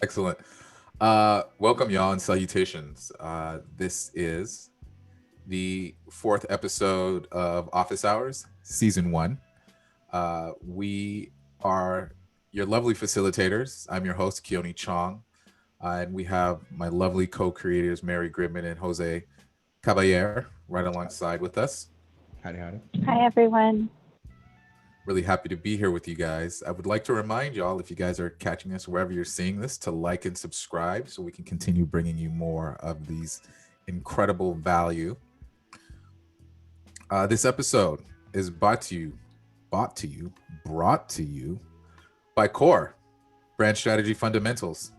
Excellent. Welcome, y'all, and salutations. This is the fourth episode of Office Hours, Season 1. We are your lovely facilitators. I'm your host, Keone Chong, and we have my lovely co-creators, Mary Gribbin and Jose Caballer, right alongside with us. Howdy, howdy. Hi, everyone. Really happy to be here with you guys. I would like to remind y'all, if you guys are catching us wherever you're seeing this, to like and subscribe so we can continue bringing you more of these incredible value. This episode is brought to you by Core, Brand Strategy Fundamentals.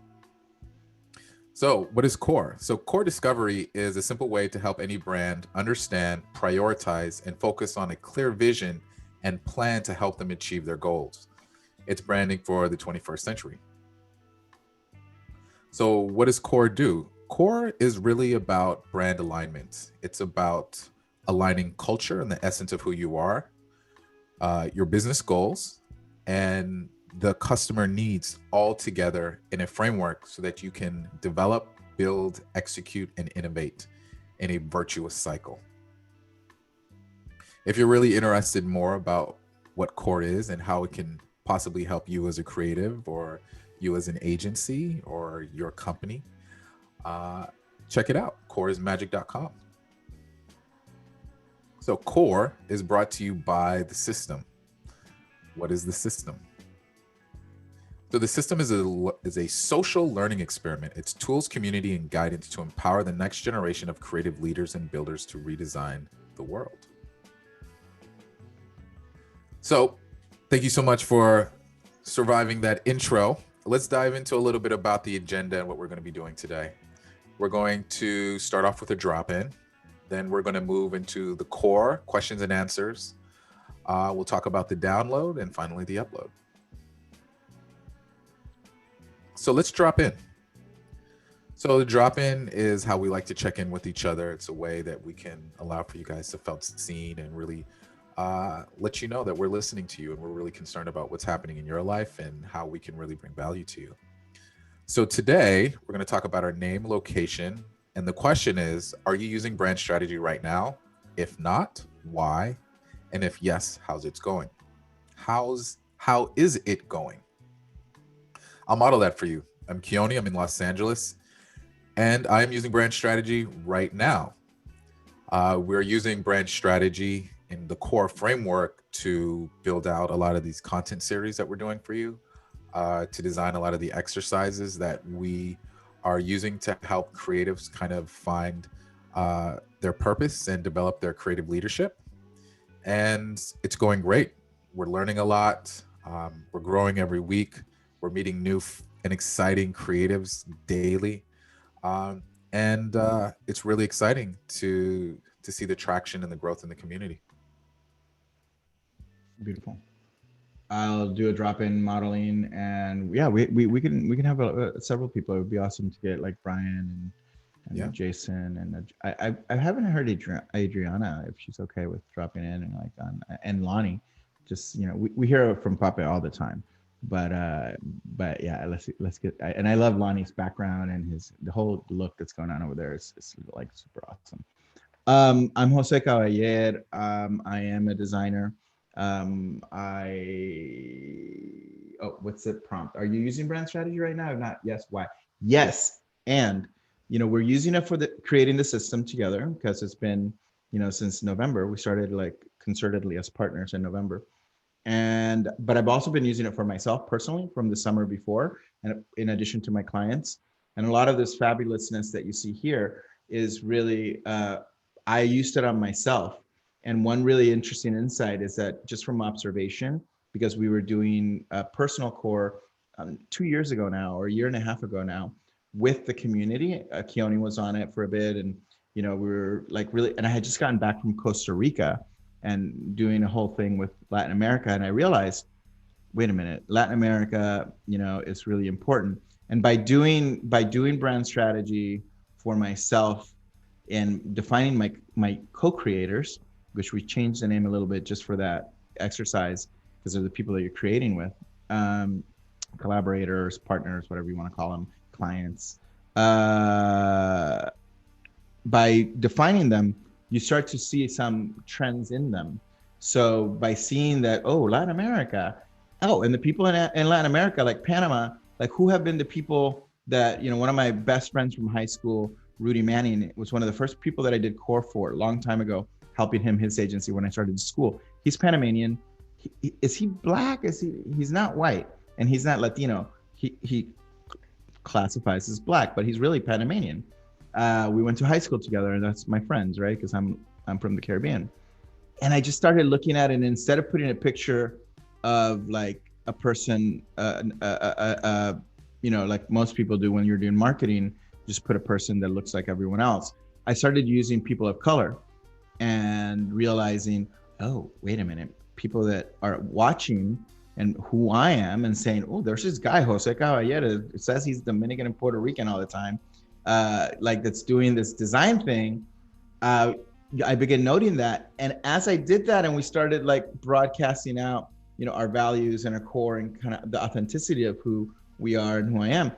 So, what is Core? So, Core Discovery is a simple way to help any brand understand, prioritize, and focus on a clear vision and plan to help them achieve their goals. It's branding for the 21st century. So, what does Core do? Core is really about brand alignment. It's about aligning culture and the essence of who you are, your business goals, and the customer needs all together in a framework so that you can develop, build, execute, and innovate in a virtuous cycle. If you're really interested more about what Core is and how it can possibly help you as a creative or you as an agency or your company, check it out, coreismagic.com. So Core is brought to you by the Systm. What is the Systm? So the Systm is a social learning experiment. It's tools, community, and guidance to empower the next generation of creative leaders and builders to redesign the world. So thank you so much for surviving that intro. Let's dive into a little bit about the agenda and what we're going to be doing today. We're going to start off with a drop-in. Then we're going to move into the core, questions and answers. We'll talk about the download and finally the upload. So let's drop in. So the drop-in is how we like to check in with each other. It's a way that we can allow for you guys to feel seen and really let you know that we're listening to you and we're really concerned about what's happening in your life and how we can really bring value to you. So today we're going to talk about our name, location, and the question is, are you using brand strategy right now? If not, why? And if yes, how's it going? How is it going? I'll model that for you. I'm Keone, I'm in Los Angeles, and I'm using brand strategy right now. We're using brand strategy in the core framework to build out a lot of these content series that we're doing for you, to design a lot of the exercises that we are using to help creatives kind of find their purpose and develop their creative leadership. And it's going great. We're learning a lot. We're growing every week. We're meeting new and exciting creatives daily. And it's really exciting to see the traction and the growth in the community. Beautiful. I'll do a drop-in modeling, and yeah, we can have several people. It would be awesome to get like Brian and Yeah. Jason, and I haven't heard Adriana if she's okay with dropping in and and Lonnie. Just we hear from Papa all the time, but yeah, let's get. And I love Lonnie's background and the whole look that's going on over there. It's like super awesome. I'm Jose Caballer. I am a designer. What's the prompt? Are you using brand strategy right now? If not, yes. Why? Yes. And, we're using it for creating the system together because it's been, since November. We started like concertedly as partners in November. But I've also been using it for myself personally from the summer before, and in addition to my clients. And a lot of this fabulousness that you see here is really, I used it on myself. And one really interesting insight is that just from observation, because we were doing a personal core 2 years ago now, or a year and a half ago now, with the community. Keone was on it for a bit, and we were like really. And I had just gotten back from Costa Rica and doing a whole thing with Latin America, and I realized, wait a minute, Latin America, is really important. And by doing brand strategy for myself and defining my co-creators, which we changed the name a little bit just for that exercise because of the people that you're creating with. collaborators, partners, whatever you want to call them, clients. By defining them, you start to see some trends in them. So by seeing that, oh, Latin America, oh, and the people in Latin America, like Panama, like who have been the people that, one of my best friends from high school, Rudy Manning, was one of the first people that I did core for a long time ago, helping him, his agency when I started school. He's Panamanian. Is he black? He's not white and he's not Latino. He classifies as black, but he's really Panamanian. We went to high school together, and that's my friends, right? Because I'm from the Caribbean. And I just started looking at it, and instead of putting a picture of like a person, like most people do when you're doing marketing, just put a person that looks like everyone else. I started using people of color and realizing, oh, wait a minute, people that are watching and who I am and saying, oh, there's this guy, Jose Caballero, it says he's Dominican and Puerto Rican all the time, like that's doing this design thing. I began noting that. And as I did that and we started like broadcasting out, our values and our core and kind of the authenticity of who we are and who I am,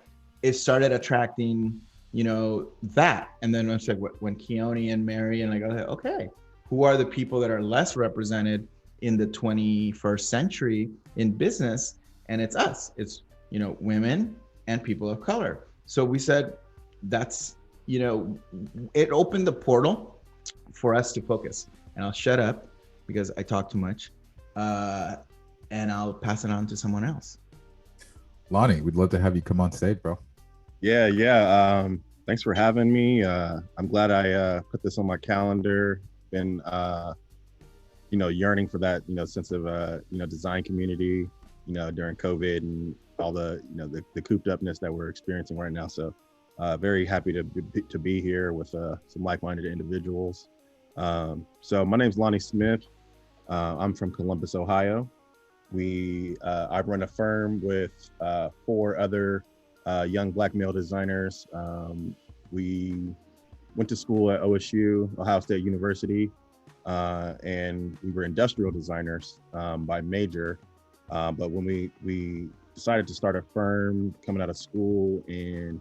it started attracting, that. And then it's like when Keone and Mary and I go, okay, who are the people that are less represented in the 21st century in business? And it's us. It's, women and people of color. So we said, that's, it opened the portal for us to focus. And I'll shut up because I talk too much, and I'll pass it on to someone else. Lonnie, we'd love to have you come on stage, bro. Yeah. Thanks for having me. I'm glad I put this on my calendar. Been yearning for that sense of design community during COVID and all the the cooped upness that we're experiencing right now. So very happy to be here with some like-minded individuals. So my name's Lonnie Smith. I'm from Columbus, Ohio. I run a firm with 4 other young Black male designers. We went to school at OSU, Ohio State University, and we were industrial designers by major. But when we decided to start a firm coming out of school, and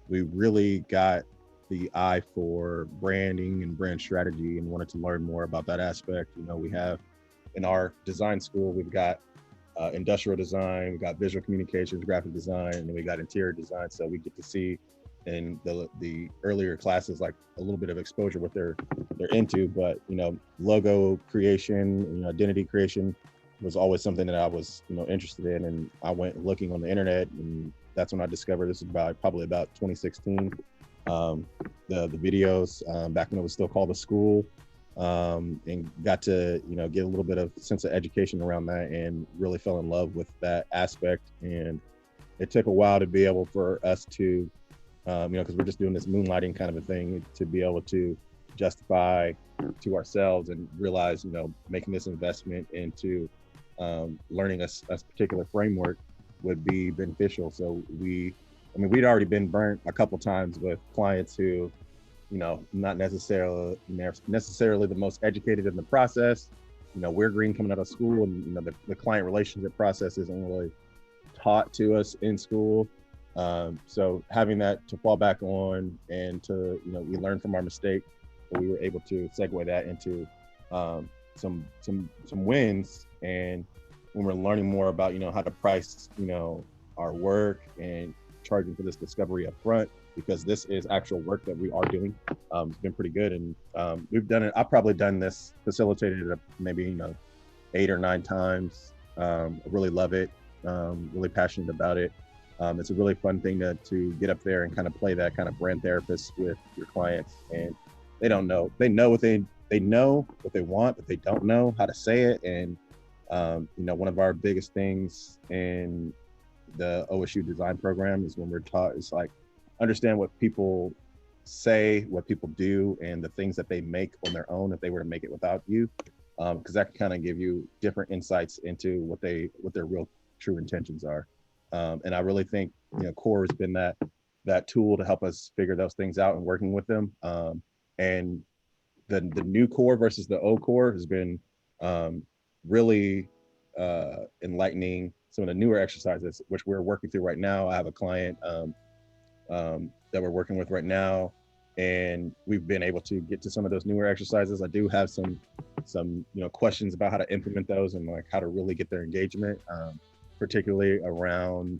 we really got the eye for branding and brand strategy and wanted to learn more about that aspect. We have in our design school, we've got industrial design, we got visual communications, graphic design, and then we got interior design. So we get to see in the earlier classes like a little bit of exposure what they're into. But logo creation, identity creation was always something that I was interested in, and I went looking on the internet, and that's when I discovered this is probably about 2016. The videos back when it was still called The School, and got to get a little bit of sense of education around that, and really fell in love with that aspect. And it took a while to be able for us to because we're just doing this moonlighting kind of a thing, to be able to justify to ourselves and realize making this investment into learning a particular framework would be beneficial. So we'd already been burnt a couple times with clients who not necessarily the most educated in the process. We're green coming out of school, and the client relationship process isn't really taught to us in school. So having that to fall back on, and to we learned from our mistake, but we were able to segue that into some wins. And when we're learning more about how to price our work and charging for this discovery up front, because this is actual work that we are doing, it's been pretty good. And we've done it. I've probably done this, facilitated it maybe 8 or 9 times. I really love it. Really passionate about it. It's a really fun thing to get up there and kind of play that kind of brand therapist with your clients. And they don't know. They know what they know what they want, but they don't know how to say it. And one of our biggest things in the OSU design program is when we're taught is like understand what people say, what people do, and the things that they make on their own if they were to make it without you, because that can kind of give you different insights into what their real true intentions are. And I really think core has been that tool to help us figure those things out and working with them. And the new core versus the old core has been really enlightening some of the newer exercises, which we're working through right now. I have a client that we're working with right now, and we've been able to get to some of those newer exercises. I do have some questions about how to implement those and like how to really get their engagement, particularly around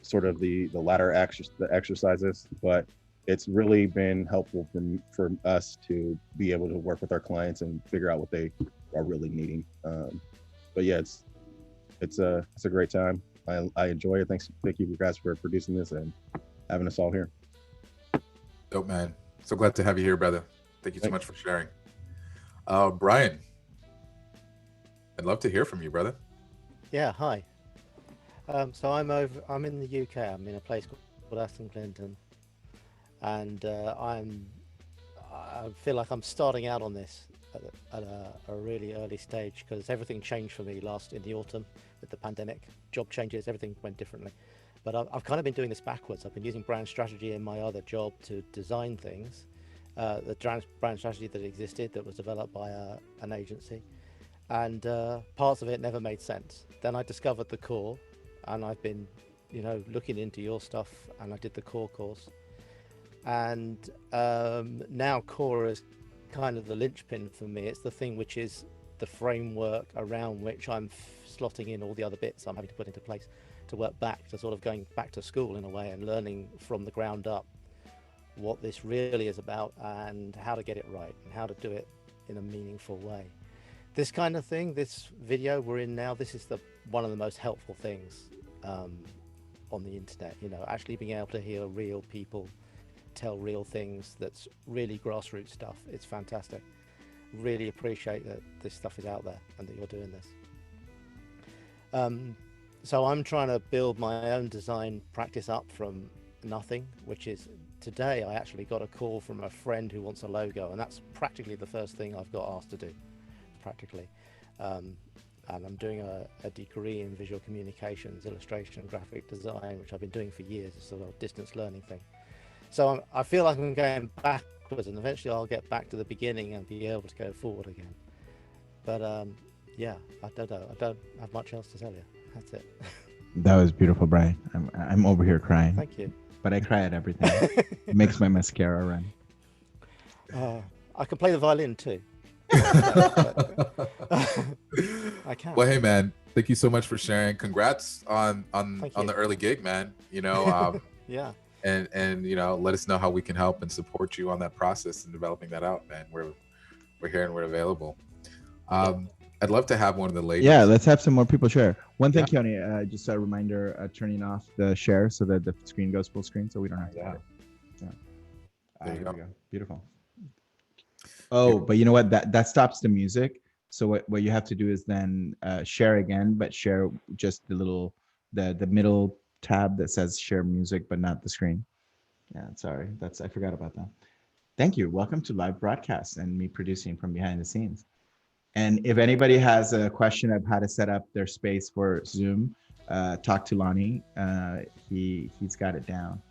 sort of the latter exercises. But it's really been helpful for us to be able to work with our clients and figure out what they are really needing. But yeah, it's a great time. I enjoy it. Thank you guys for producing this and having us all here. Dope, man. So glad to have you here, brother. Thank you so much for sharing. Brian, I'd love to hear from you, brother. Yeah, hi. So I'm in the UK. I'm in a place called Aston Clinton, and I feel like I'm starting out on this at a really early stage, because everything changed for me in the autumn with the pandemic. Job changes, everything went differently. But I've kind of been doing this backwards. I've been using brand strategy in my other job to design things. The brand strategy that existed, that was developed by an agency, and parts of it never made sense. Then I discovered the core, and I've been, looking into your stuff, and I did the core course. And now core is kind of the linchpin for me. It's the thing which is the framework around which I'm slotting in all the other bits I'm having to put into place to work back to sort of going back to school in a way and learning from the ground up what this really is about and how to get it right and how to do it in a meaningful way. This kind of thing, this video we're in now, this is one of the most helpful things on the internet, actually being able to hear real people tell real things. That's really grassroots stuff. It's fantastic. Really appreciate that this stuff is out there and that you're doing this. So I'm trying to build my own design practice up from nothing, which is today I actually got a call from a friend who wants a logo, and that's practically the first thing I've got asked to do, practically. And I'm doing a degree in visual communications, illustration, graphic design, which I've been doing for years. It's a sort of distance learning thing. So I feel like I'm going backwards, and eventually I'll get back to the beginning and be able to go forward again. But yeah, I don't know. I don't have much else to tell you. That's it. That was beautiful, Brian. I'm over here crying. Thank you. But I cry at everything. It makes my mascara run. I can play the violin too. I can. Well, hey man, thank you so much for sharing. Congrats on the early gig, man. Yeah. And let us know how we can help and support you on that process and developing that out, man. We're here and we're available. I'd love to have one of the ladies. Yeah, let's have some more people share. One thing, Keone, just a reminder, turning off the share so that the screen goes full screen, so we don't have to. Yeah. There you go. Beautiful. Oh, but you know what? That stops the music. So what you have to do is then share again, but share just the middle tab that says share music, but not the screen. Yeah, sorry. I forgot about that. Thank you. Welcome to live broadcast and me producing from behind the scenes. And if anybody has a question of how to set up their space for Zoom, talk to Lonnie. He's got it down.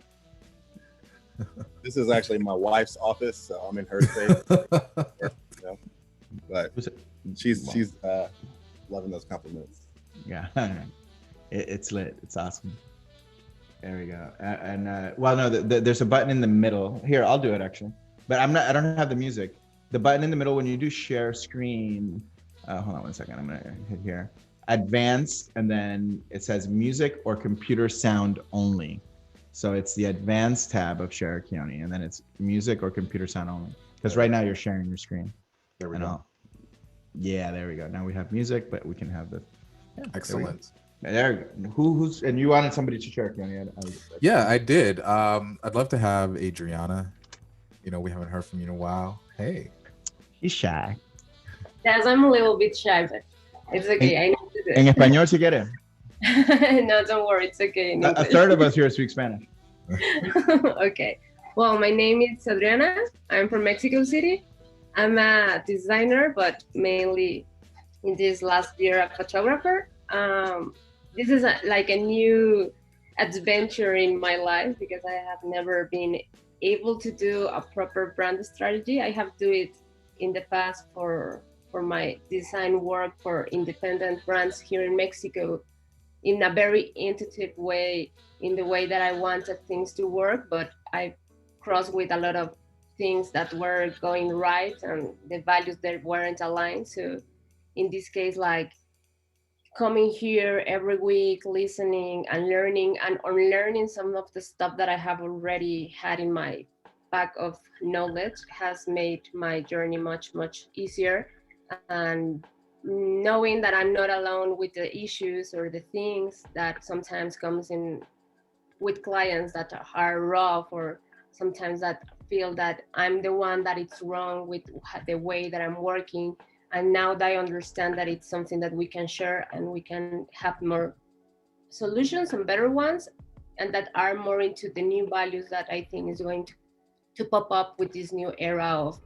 This is actually my wife's office, so I'm in her space. But she's loving those compliments. Yeah, it's lit. It's awesome. There we go. And well, no, there's a button in the middle. Here, I'll do it actually. But I don't have the music. The button in the middle when you do share screen. Hold on one second. I'm gonna hit here. Advanced, and then it says music or computer sound only. So it's the advanced tab of Share Keone, and then it's music or computer sound only. Because right now you're sharing your screen. There we go. Yeah, there we go. Now we have music, but we can have the. Yeah, excellent. There we go. Who's and you wanted somebody to share Keone? Yeah, I did. I'd love to have Adriana. We haven't heard from you in a while. Hey. He's shy. Yes, I'm a little bit shy, but it's okay. I know to do it. En español si quiere. No, don't worry. It's okay. A third of us here speak Spanish. Okay. Well, my name is Adriana. I'm from Mexico City. I'm a designer, but mainly in this last year, a photographer. This is like a new adventure in my life because I have never been able to do a proper brand strategy. I have do it in the past for for my design work for independent brands here in Mexico in a very intuitive way, in the way that I wanted things to work, but I crossed with a lot of things that were going right and the values that weren't aligned. So in this case, like coming here every week, listening and learning and unlearning some of the stuff that I have already had in my bag of knowledge has made my journey much, much easier. And knowing that I'm not alone with the issues or the things that sometimes comes in with clients that are rough, or sometimes that feel that I'm the one that it's wrong with the way that I'm working. And now that I understand that it's something that we can share and we can have more solutions and better ones, and that are more into the new values that I think is going to pop up with this new era of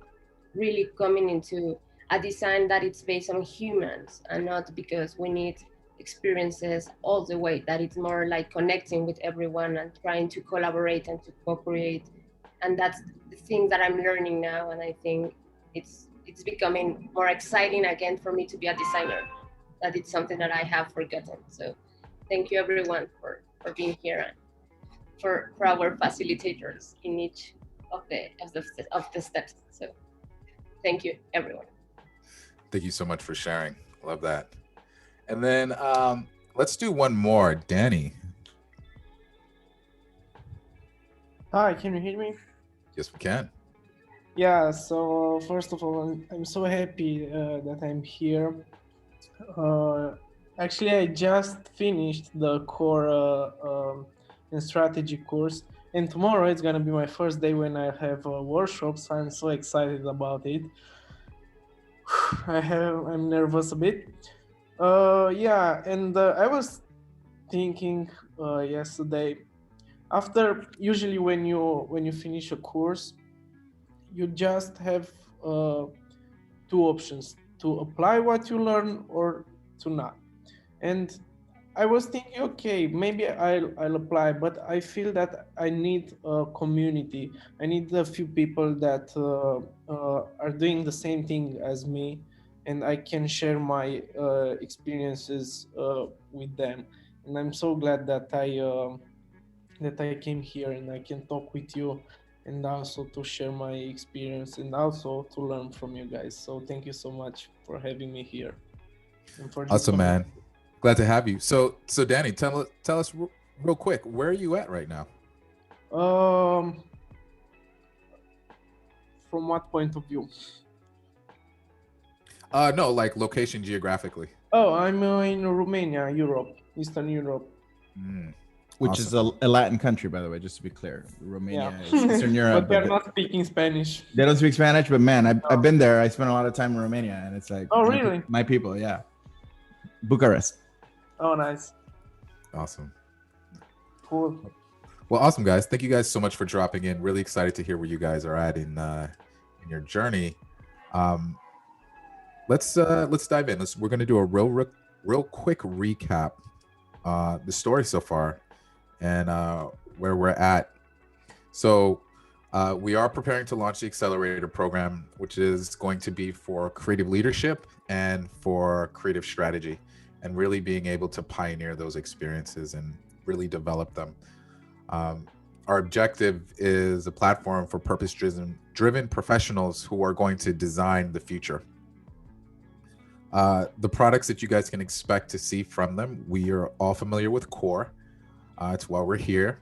really coming into a design that it's based on humans and not because we need experiences all the way, that it's more like connecting with everyone and trying to collaborate and to co-create. And that's the thing that I'm learning now, and I think it's becoming more exciting again for me to be a designer, that it's something that I have forgotten. So thank you everyone for being here, and for our facilitators in each of the steps. So thank you everyone. Thank you so much for sharing. Love that. And then let's do one more. Danny. Hi, can you hear me? Yes, we can. Yeah, so first of all, I'm so happy that I'm here. Actually, I just finished the core and strategy course, and tomorrow it's gonna be my first day when I have workshops. I'm so excited about it. I'm nervous a bit. Yeah, and I was thinking yesterday, after usually when you finish a course, you just have two options: to apply what you learn or to not. And I was thinking, okay, maybe I'll apply, but I feel that I need a community. I need a few people that are doing the same thing as me, and I can share my experiences with them. And I'm so glad that I came here and I can talk with you, and also to share my experience and also to learn from you guys. So thank you so much for having me here and for this Awesome, community. man. Glad to have you. So Danny, tell us real quick, where are you at right now? From what point of view? No, like location geographically. Oh, I'm in Romania, Europe, Eastern Europe. Which is a Latin country, by the way, just to be clear. Romania Yeah. is Eastern Europe. But they're not speaking Spanish. They don't speak Spanish, but man, I've been there. I spent a lot of time in Romania, and it's like, oh, really? My people, yeah. Bucharest. Oh, nice. Awesome. Cool. Well, awesome, guys. Thank you guys so much for dropping in. Really excited to hear where you guys are at in your journey. Let's dive in. We're going to do a real quick recap, the story so far, and where we're at. So we are preparing to launch the Accelerator program, which is going to be for creative leadership and for creative strategy, and really being able to pioneer those experiences and really develop them. Our objective is a platform for purpose-driven professionals who are going to design the future. The products that you guys can expect to see from them, we are all familiar with Core. It's why we're here.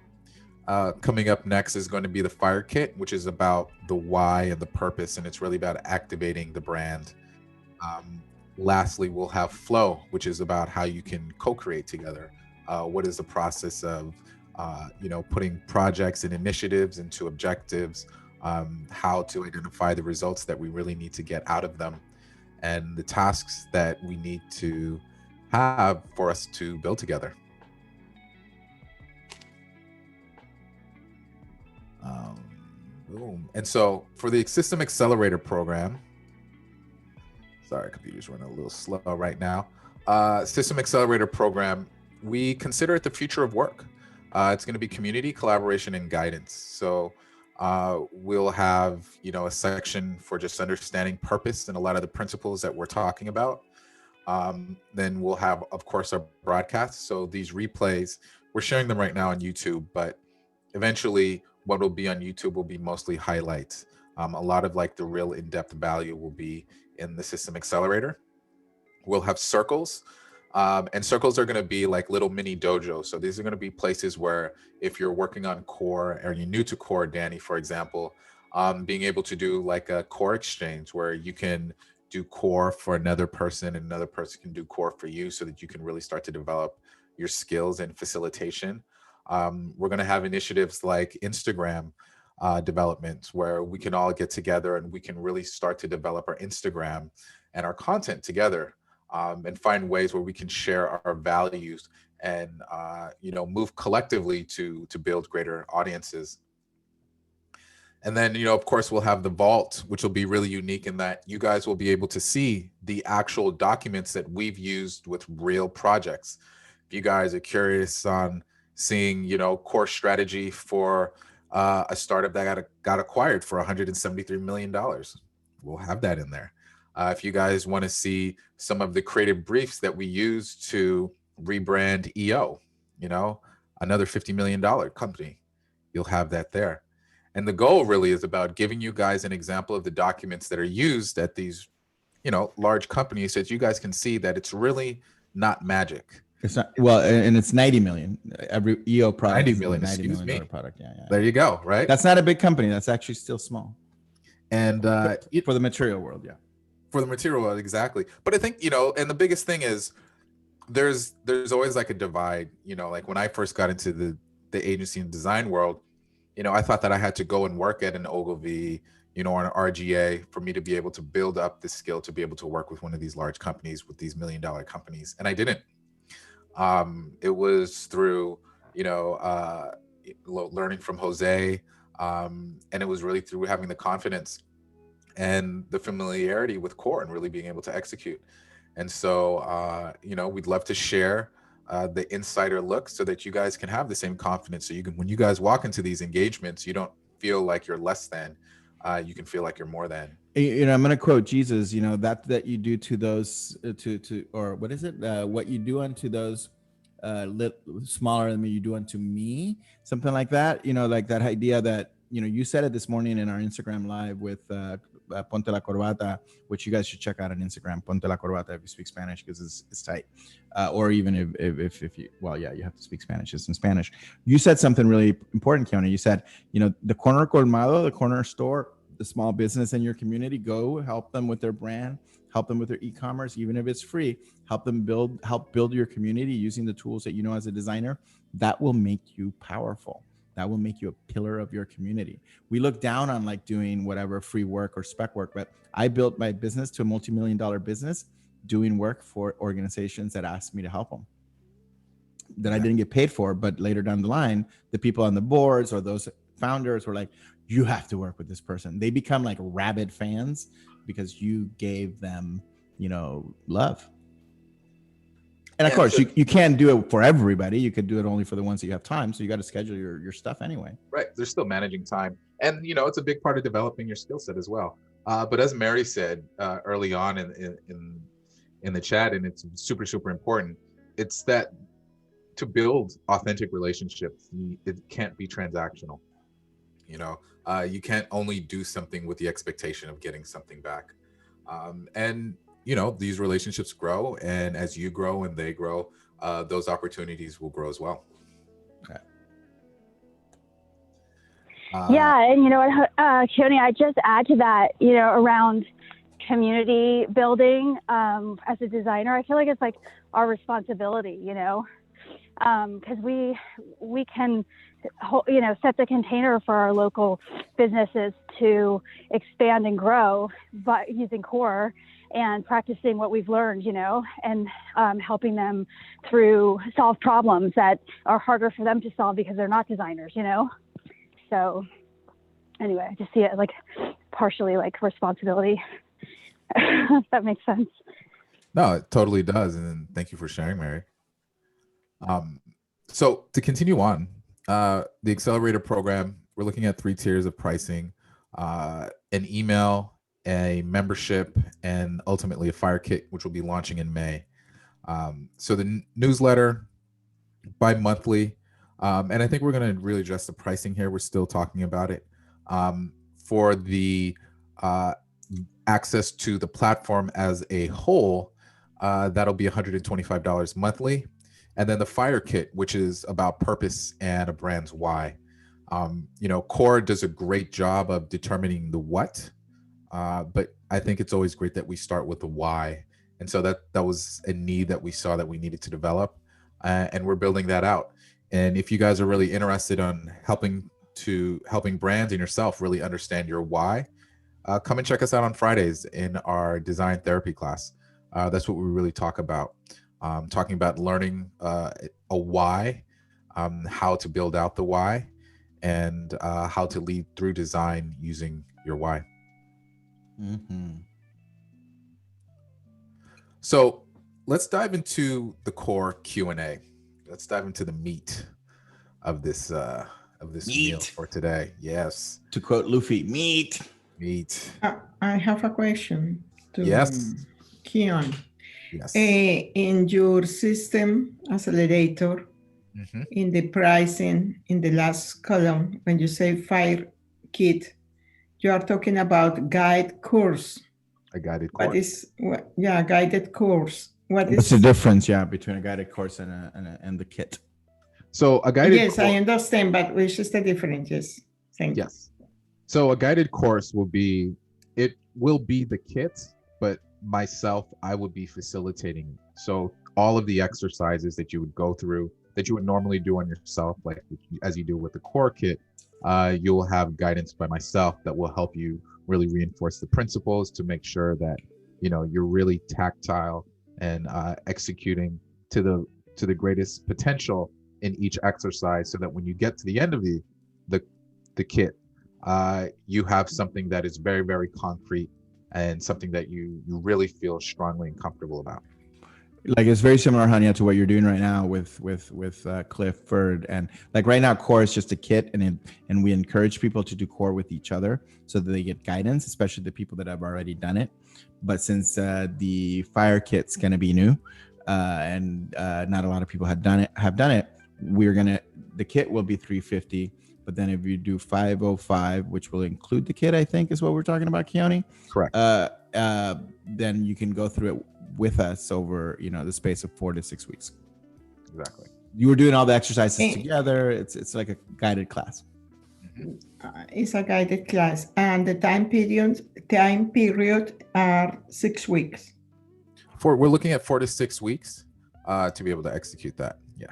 Coming up next is going to be the Fire Kit, which is about the why and the purpose, and it's really about activating the brand. Lastly, we'll have Flow, which is about how you can co-create together. What is the process of putting projects and initiatives into objectives, how to identify the results that we really need to get out of them, and the tasks that we need to have for us to build together. Boom. And so for the Systm Accelerator program, sorry, computer's running a little slow right now. Systm Accelerator program, we consider it the future of work. It's going to be community, collaboration, and guidance. So We'll have, a section for just understanding purpose and a lot of the principles that we're talking about. Then we'll have, of course, our broadcasts. So these replays, we're sharing them right now on YouTube, but eventually what will be on YouTube will be mostly highlights. A lot of like the real in-depth value will be in the Systm Accelerator. We'll have circles, and circles are going to be like little mini dojos. So these are going to be places where if you're working on core or you're new to core, Danny, for example, being able to do like a core exchange where you can do core for another person and another person can do core for you so that you can really start to develop your skills and facilitation. We're going to have initiatives like Instagram development where we can all get together and we can really start to develop our Instagram and our content together, and find ways where we can share our values and move collectively to build greater audiences. And then, of course, we'll have the vault, which will be really unique in that you guys will be able to see the actual documents that we've used with real projects. If you guys are curious on seeing, core strategy for a startup that got acquired for $173 million, we'll have that in there. If you guys want to see some of the creative briefs that we use to rebrand EO, another $50 million company, you'll have that there. And the goal really is about giving you guys an example of the documents that are used at these, large companies so that you guys can see that it's really not magic. It's not, well, and it's 90 million. Every EO product 90 million, is a $90 excuse million me. product. Yeah. There you go, right? That's not a big company. That's actually still small. And for the material world, yeah. For the material world, exactly. But I think, and the biggest thing is there's always like a divide, like when I first got into the agency and design world, I thought that I had to go and work at an Ogilvy, or an RGA for me to be able to build up the skill to be able to work with one of these large companies, with these $1 million companies. And I didn't. It was through, learning from Jose. And it was really through having the confidence and the familiarity with core and really being able to execute. And so, we'd love to share the insider look so that you guys can have the same confidence. So you can, when you guys walk into these engagements, you don't feel like you're less than, you can feel like you're more than. I'm going to quote Jesus, that you do to those or what is it? What you do unto those smaller than me, you do unto me, something like that, like that idea that, you said it this morning in our Instagram live with Ponte la Corbata, which you guys should check out on Instagram, Ponte la Corbata, if you speak Spanish, because it's tight. Or even if you, well, yeah, you have to speak Spanish. It's in Spanish. You said something really important, Keone. You said, the corner colmado, the corner store, the small business in your community, go help them with their brand, help them with their e-commerce, even if it's free, help build your community using the tools that as a designer. That will make you powerful. That will make you a pillar of your community. We look down on like doing whatever free work or spec work, but I built my business to a multi-million-dollar business doing work for organizations that asked me to help them, that I didn't get paid for. But later down the line, the people on the boards or those founders were like, you have to work with this person. They become like rabid fans because you gave them, love. And of course, you can't do it for everybody. You could do it only for the ones that you have time. So you got to schedule your stuff anyway. Right. There's still managing time. And, it's a big part of developing your skill set as well. But as Mary said early on in the chat, and it's super, super important, it's that to build authentic relationships, it can't be transactional. You can't only do something with the expectation of getting something back. And these relationships grow, and as you grow and they grow, those opportunities will grow as well. Okay. Yeah, and Keone, I just add to that, around community building. As a designer, I feel like it's like our responsibility, because we can, set the container for our local businesses to expand and grow by using core and practicing what we've learned, and helping them through solve problems that are harder for them to solve because they're not designers, So anyway, I just see it like partially like responsibility. If that makes sense. No, it totally does. And thank you for sharing, Mary. So to continue on, the Accelerator program we're looking at 3 tiers of pricing: an email, a membership, and ultimately a fire kit, which will be launching in May. So the newsletter bi-monthly, and I think we're going to really address the pricing here. We're still talking about it. For the access to the platform as a whole, that'll be $125 monthly. And then the fire kit, which is about purpose and a brand's why. Core does a great job of determining the what, but I think it's always great that we start with the why. And so that was a need that we saw that we needed to develop, and we're building that out. And if you guys are really interested on helping brands and yourself really understand your why, come and check us out on Fridays in our design therapy class. That's what we really talk about. Talking about learning a why, how to build out the why, and how to lead through design using your why. Mm-hmm. So let's dive into the core Q&A. Let's dive into the meat of this meal for today. Yes. To quote Luffy, meat. I have a question to Yes. Keone. Yes. In your system accelerator, Mhm. in the pricing, in the last column, when you say fire kit, you are talking about guide course. A guided What course. is, guided course. What's the difference, between a guided course and the kit? So a guided Yes, course. I understand, but which is the difference? Yes, thank you. Yes. So a guided course will be the kit, but myself, I would be facilitating. So all of the exercises that you would go through, that you would normally do on yourself, like as you do with the core kit, you'll have guidance by myself that will help you really reinforce the principles to make sure that you're really tactile and executing to the greatest potential in each exercise, so that when you get to the end of the kit, you have something that is very, very concrete and something that you really feel strongly and comfortable about. Like, it's very similar, Hania, to what you're doing right now with Clifford. And like right now, core is just a kit, and we encourage people to do core with each other so that they get guidance, especially the people that have already done it. But since the fire kit's going to be new, and not a lot of people have done it, the kit will be $350. But then if you do 505, which will include the kit, I think is what we're talking about, Keone. Correct. Then you can go through it with us over the space of 4 to 6 weeks. Exactly. You were doing all the exercises together. It's like a guided class. It's a guided class, and the time period are 6 weeks. We're looking at 4 to 6 weeks to be able to execute that. Yeah.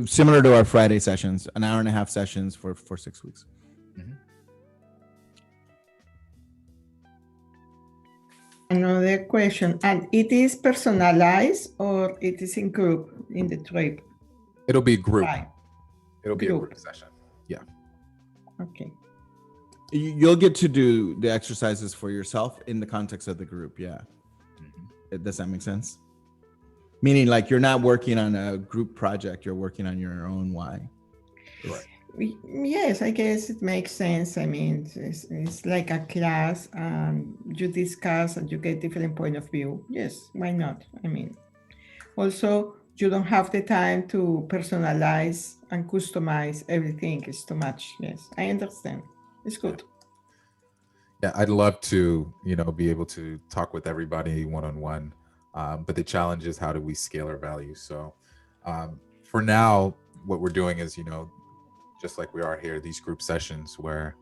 Similar to our Friday sessions, an hour and a half sessions for 6 weeks. Mm-hmm. Another question, and it is personalized or it is in group in the trip? It'll be group. Right. It'll be a group session. Yeah. Okay. You'll get to do the exercises for yourself in the context of the group. Yeah. Mm-hmm. Does that make sense? Meaning, like, you're not working on a group project, you're working on your own why. Right. Yes, I guess it makes sense. I mean, it's like a class, you discuss and you get different point of view. Yes, why not? I mean, also, you don't have the time to personalize and customize everything. It's too much. Yes, I understand. It's good. Yeah, I'd love to, be able to talk with everybody one-on-one. But the challenge is, how do we scale our value? So for now, what we're doing is, just like we are here, these group sessions where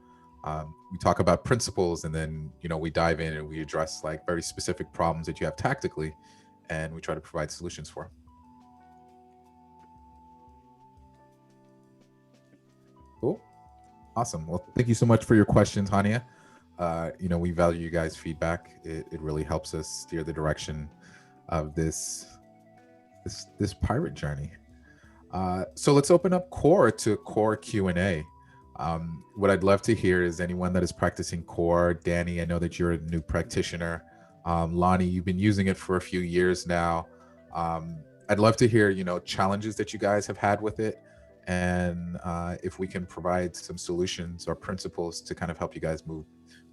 we talk about principles, and then, we dive in and we address like very specific problems that you have tactically, and we try to provide solutions for. Cool. Awesome. Well, thank you so much for your questions, Hania. We value you guys' feedback. It really helps us steer the direction of this pirate journey. So let's open up core to core Q&A. What I'd love to hear is anyone that is practicing core. Danny, I know that you're a new practitioner. Lonnie, you've been using it for a few years now. I'd love to hear, challenges that you guys have had with it, and if we can provide some solutions or principles to kind of help you guys move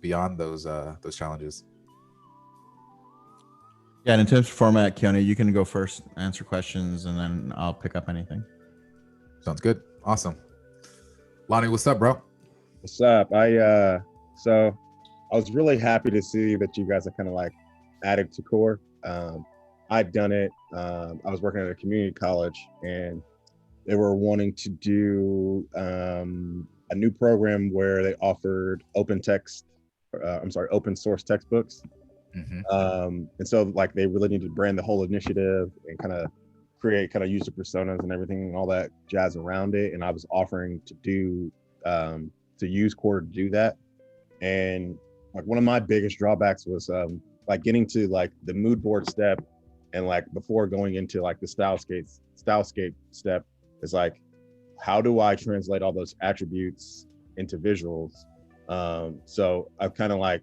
beyond those challenges. Yeah, and in terms of format, Keone, you can go first, answer questions, and then I'll pick up anything. Sounds good. Awesome. Lonnie, what's up, bro? What's up? So I was really happy to see that you guys are kind of like added to core. I'd done it. I was working at a community college, and they were wanting to do a new program where they offered open source textbooks. And so like they really needed to brand the whole initiative and kind of create kind of user personas and everything and all that jazz around it. And I was offering to do to use core to do that. And like one of my biggest drawbacks was like getting to like the mood board step, and like before going into like the stylescape step is like, how do I translate all those attributes into visuals? So I've kind of like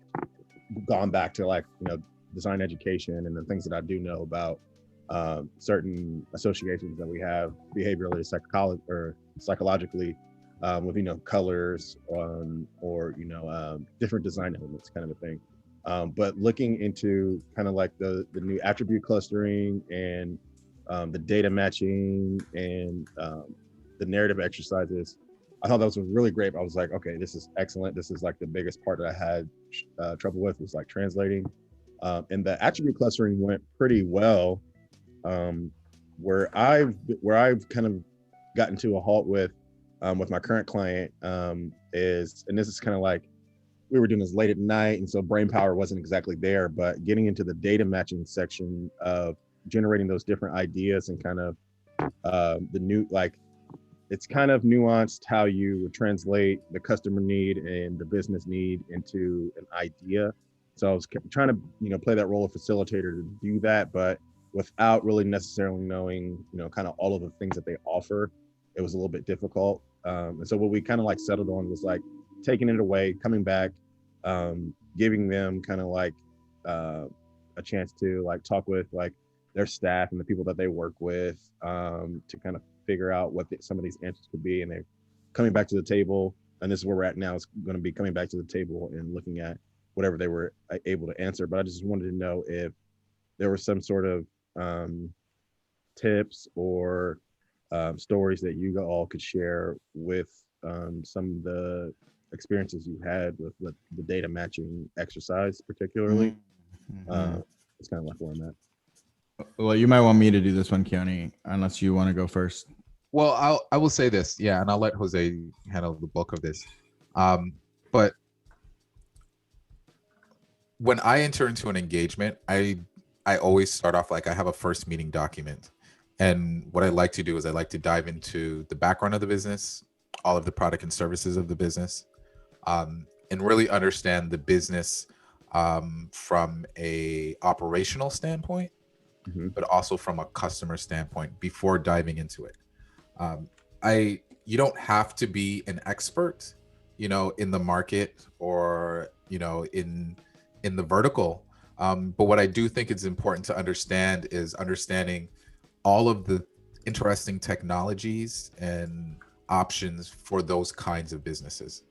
gone back to like, you know, design education and the things that I do know about certain associations that we have behaviorally, psychologically with, you know, colors or, you know, different design elements kind of a thing. But looking into kind of like the new attribute clustering and the data matching and the narrative exercises, I thought that was really great. I was like, okay, this is excellent. This is like the biggest part that I had trouble with was like translating. And the attribute clustering went pretty well. Where I've kind of gotten to a halt with my current client is, and this is kind of like, we were doing this late at night, and so brain power wasn't exactly there, but getting into the data matching section of generating those different ideas and kind of the new, like, it's kind of nuanced how you would translate the customer need and the business need into an idea. So I was trying to, you know, play that role of facilitator to do that, but without really necessarily knowing, you know, kind of all of the things that they offer, it was a little bit difficult. And so what we kind of like settled on was like taking it away, coming back, giving them kind of like a chance to like talk with like their staff and the people that they work with to kind of figure out what some of these answers could be. And they're coming back to the table, and this is where we're at now, is going to be coming back to the table and looking at whatever they were able to answer. But I just wanted to know if there were some sort of tips or stories that you all could share with some of the experiences you had with the data matching exercise particularly. It's kind of like where I'm at. Well, you might want me to do this one, Keone, unless you want to go first. Well, I will say this, yeah, and I'll let Jose handle the bulk of this. But when I enter into an engagement, I always start off like I have a first meeting document. And what I like to do is I like to dive into the background of the business, all of the product and services of the business, and really understand the business from a operational standpoint, but also from a customer standpoint before diving into it. You don't have to be an expert, you know, in the market or, you know, in the vertical. But what I do think is important to understand is understanding all of the interesting technologies and options for those kinds of businesses.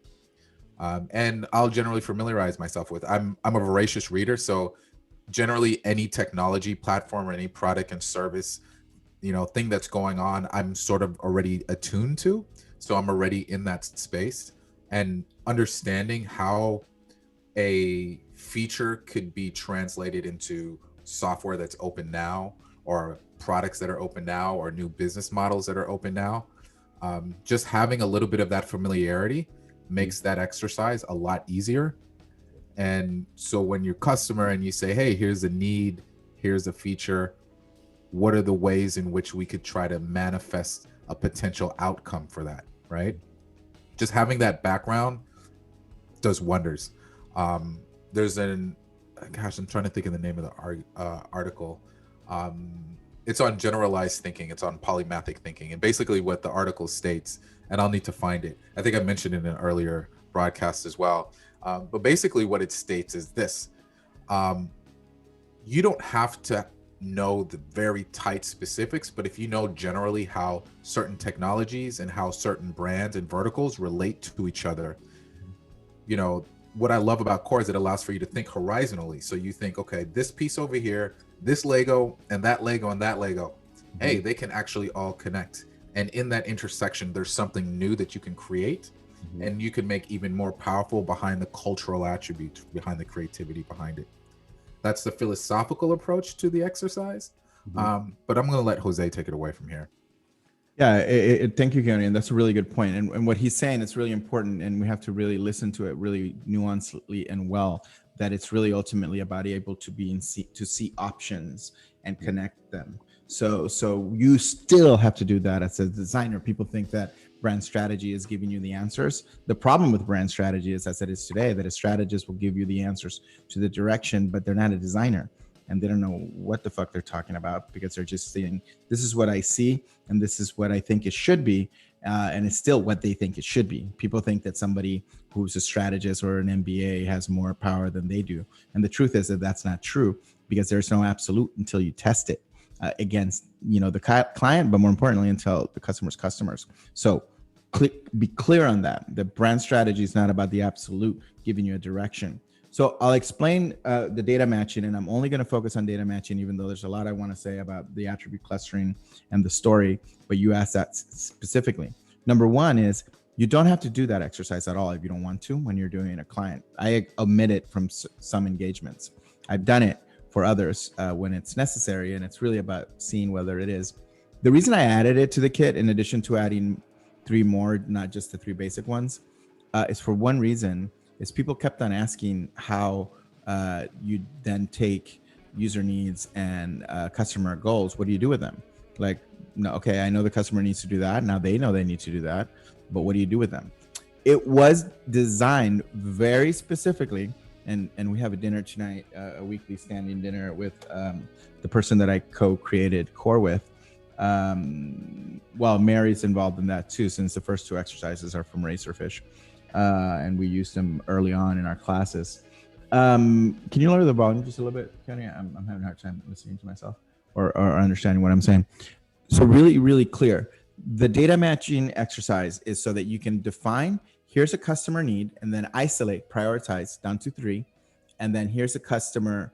And I'll generally familiarize myself with, I'm a voracious reader. So generally any technology platform or any product and service, you know, thing that's going on, I'm sort of already attuned to. So I'm already in that space, and understanding how a feature could be translated into software that's open now, or products that are open now, or new business models that are open now. Just having a little bit of that familiarity makes that exercise a lot easier. And so when you're customer and you say, hey, here's a need, here's a feature, what are the ways in which we could try to manifest a potential outcome for that, right? Just having that background does wonders. There's I'm trying to think of the name of the article. It's on generalized thinking. It's on polymathic thinking. And basically what the article states, and I'll need to find it, I think I mentioned it in an earlier broadcast as well. But basically what it states is this: you don't have to know the very tight specifics, but if you know generally how certain technologies and how certain brands and verticals relate to each other, you know, what I love about core is it allows for you to think horizontally. So you think, okay, this piece over here, this Lego and that Lego and that Lego, hey, they can actually all connect. And in that intersection, there's something new that you can create, and you can make even more powerful behind the cultural attributes, behind the creativity behind it. That's the philosophical approach to the exercise. But I'm going to let Jose take it away from here. Yeah, thank you, Keone. And that's a really good point. And what he's saying, it's really important, and we have to really listen to it really nuancedly and well, that it's really ultimately about able to be to see options and connect them. So you still have to do that as a designer. People think that brand strategy is giving you the answers. The problem with brand strategy is, as it is today, that a strategist will give you the answers to the direction, but they're not a designer. And they don't know what the fuck they're talking about, because they're just saying, this is what I see, and this is what I think it should be. And it's still what they think it should be. People think that somebody who's a strategist or an MBA has more power than they do. And the truth is that that's not true, because there's no absolute until you test it against, the client, but more importantly, until the customer's customers. So be clear on that. The brand strategy is not about the absolute giving you a direction. So I'll explain the data matching, and I'm only going to focus on data matching, even though there's a lot I want to say about the attribute clustering and the story, but you asked that specifically. Number one is, you don't have to do that exercise at all if you don't want to when you're doing a client. I omit it from some engagements. I've done it for others when it's necessary, and it's really about seeing whether it is. The reason I added it to the kit, in addition to adding 3 more, not just the 3 basic ones, is for one reason. Is people kept on asking how you then take user needs and customer goals. What do you do with them? Like, no, okay, I know the customer needs to do that. Now they know they need to do that, but what do you do with them? It was designed very specifically, and we have a dinner tonight, a weekly standing dinner with the person that I co-created Core with. Well, Mary's involved in that too, since the first 2 exercises are from Racerfish. And we used them early on in our classes. Can you lower the volume just a little bit, Keone? I'm having a hard time listening to myself or understanding what I'm saying. So really, really clear. The data matching exercise is so that you can define, here's a customer need, and then isolate, prioritize down to 3. And then here's a customer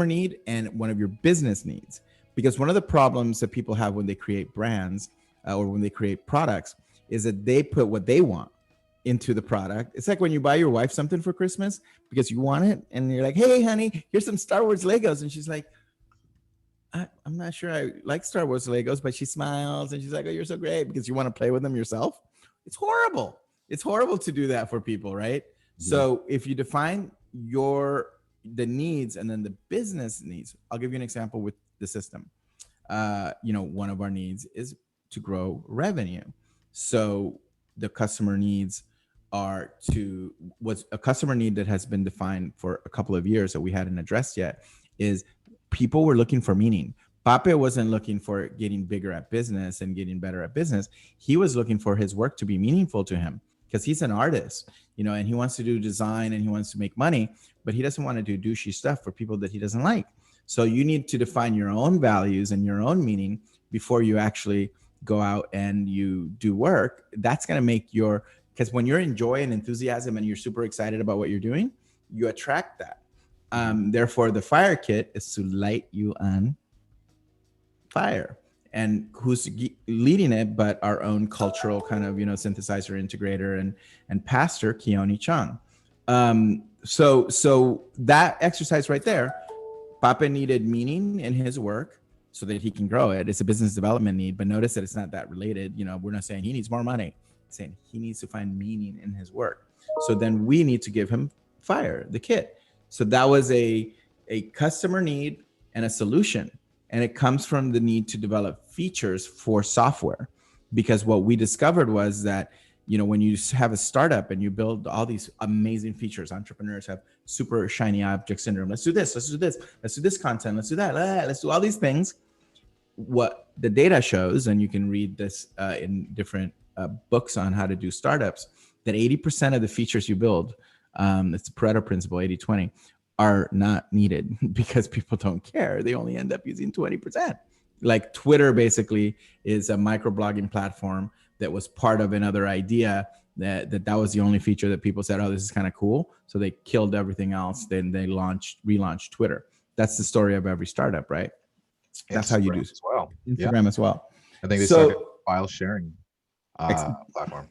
need and one of your business needs. Because one of the problems that people have when they create brands or when they create products is that they put what they want into the product. It's like when you buy your wife something for Christmas because you want it, and you're like, hey honey, here's some Star Wars Legos, and she's like, I'm not sure I like Star Wars Legos, but she smiles and she's like, oh, you're so great, because you want to play with them yourself. It's horrible to do that for people, right? Yeah. So if you define the needs and then the business needs, I'll give you an example with the system. One of our needs is to grow revenue. So the customer needs was a customer need that has been defined for a couple of years that we hadn't addressed yet, is people were looking for meaning. Pape wasn't looking for getting bigger at business and getting better at business. He was looking for his work to be meaningful to him, because he's an artist, and he wants to do design and he wants to make money, but he doesn't want to do douchey stuff for people that he doesn't like. So you need to define your own values and your own meaning before you actually go out and you do work. That's going to make because when you're in joy and enthusiasm and you're super excited about what you're doing, you attract that. Therefore, the fire kit is to light you on fire. And who's leading it but our own cultural kind of, synthesizer, integrator, and pastor, Keone Chong. So that exercise right there, Pape needed meaning in his work so that he can grow it. It's a business development need, but notice that it's not that related. We're not saying he needs more money. It's saying he needs to find meaning in his work. So then we need to give him fire, the kit. So that was a customer need and a solution. And it comes from the need to develop features for software. Because what we discovered was that, when you have a startup and you build all these amazing features, entrepreneurs have super shiny object syndrome. Let's do this, let's do this, let's do this content, let's do that, let's do all these things. What the data shows, and you can read this in different books on how to do startups, that 80% of the features you build, it's the Pareto principle, 80-20, are not needed because people don't care. They only end up using 20%. Like Twitter basically is a microblogging platform that was part of another idea that was the only feature that people said, oh, this is kind of cool. So they killed everything else. Then they relaunched Twitter. That's the story of every startup, right? That's how you do as well. Instagram as well. I think they started file sharing platform.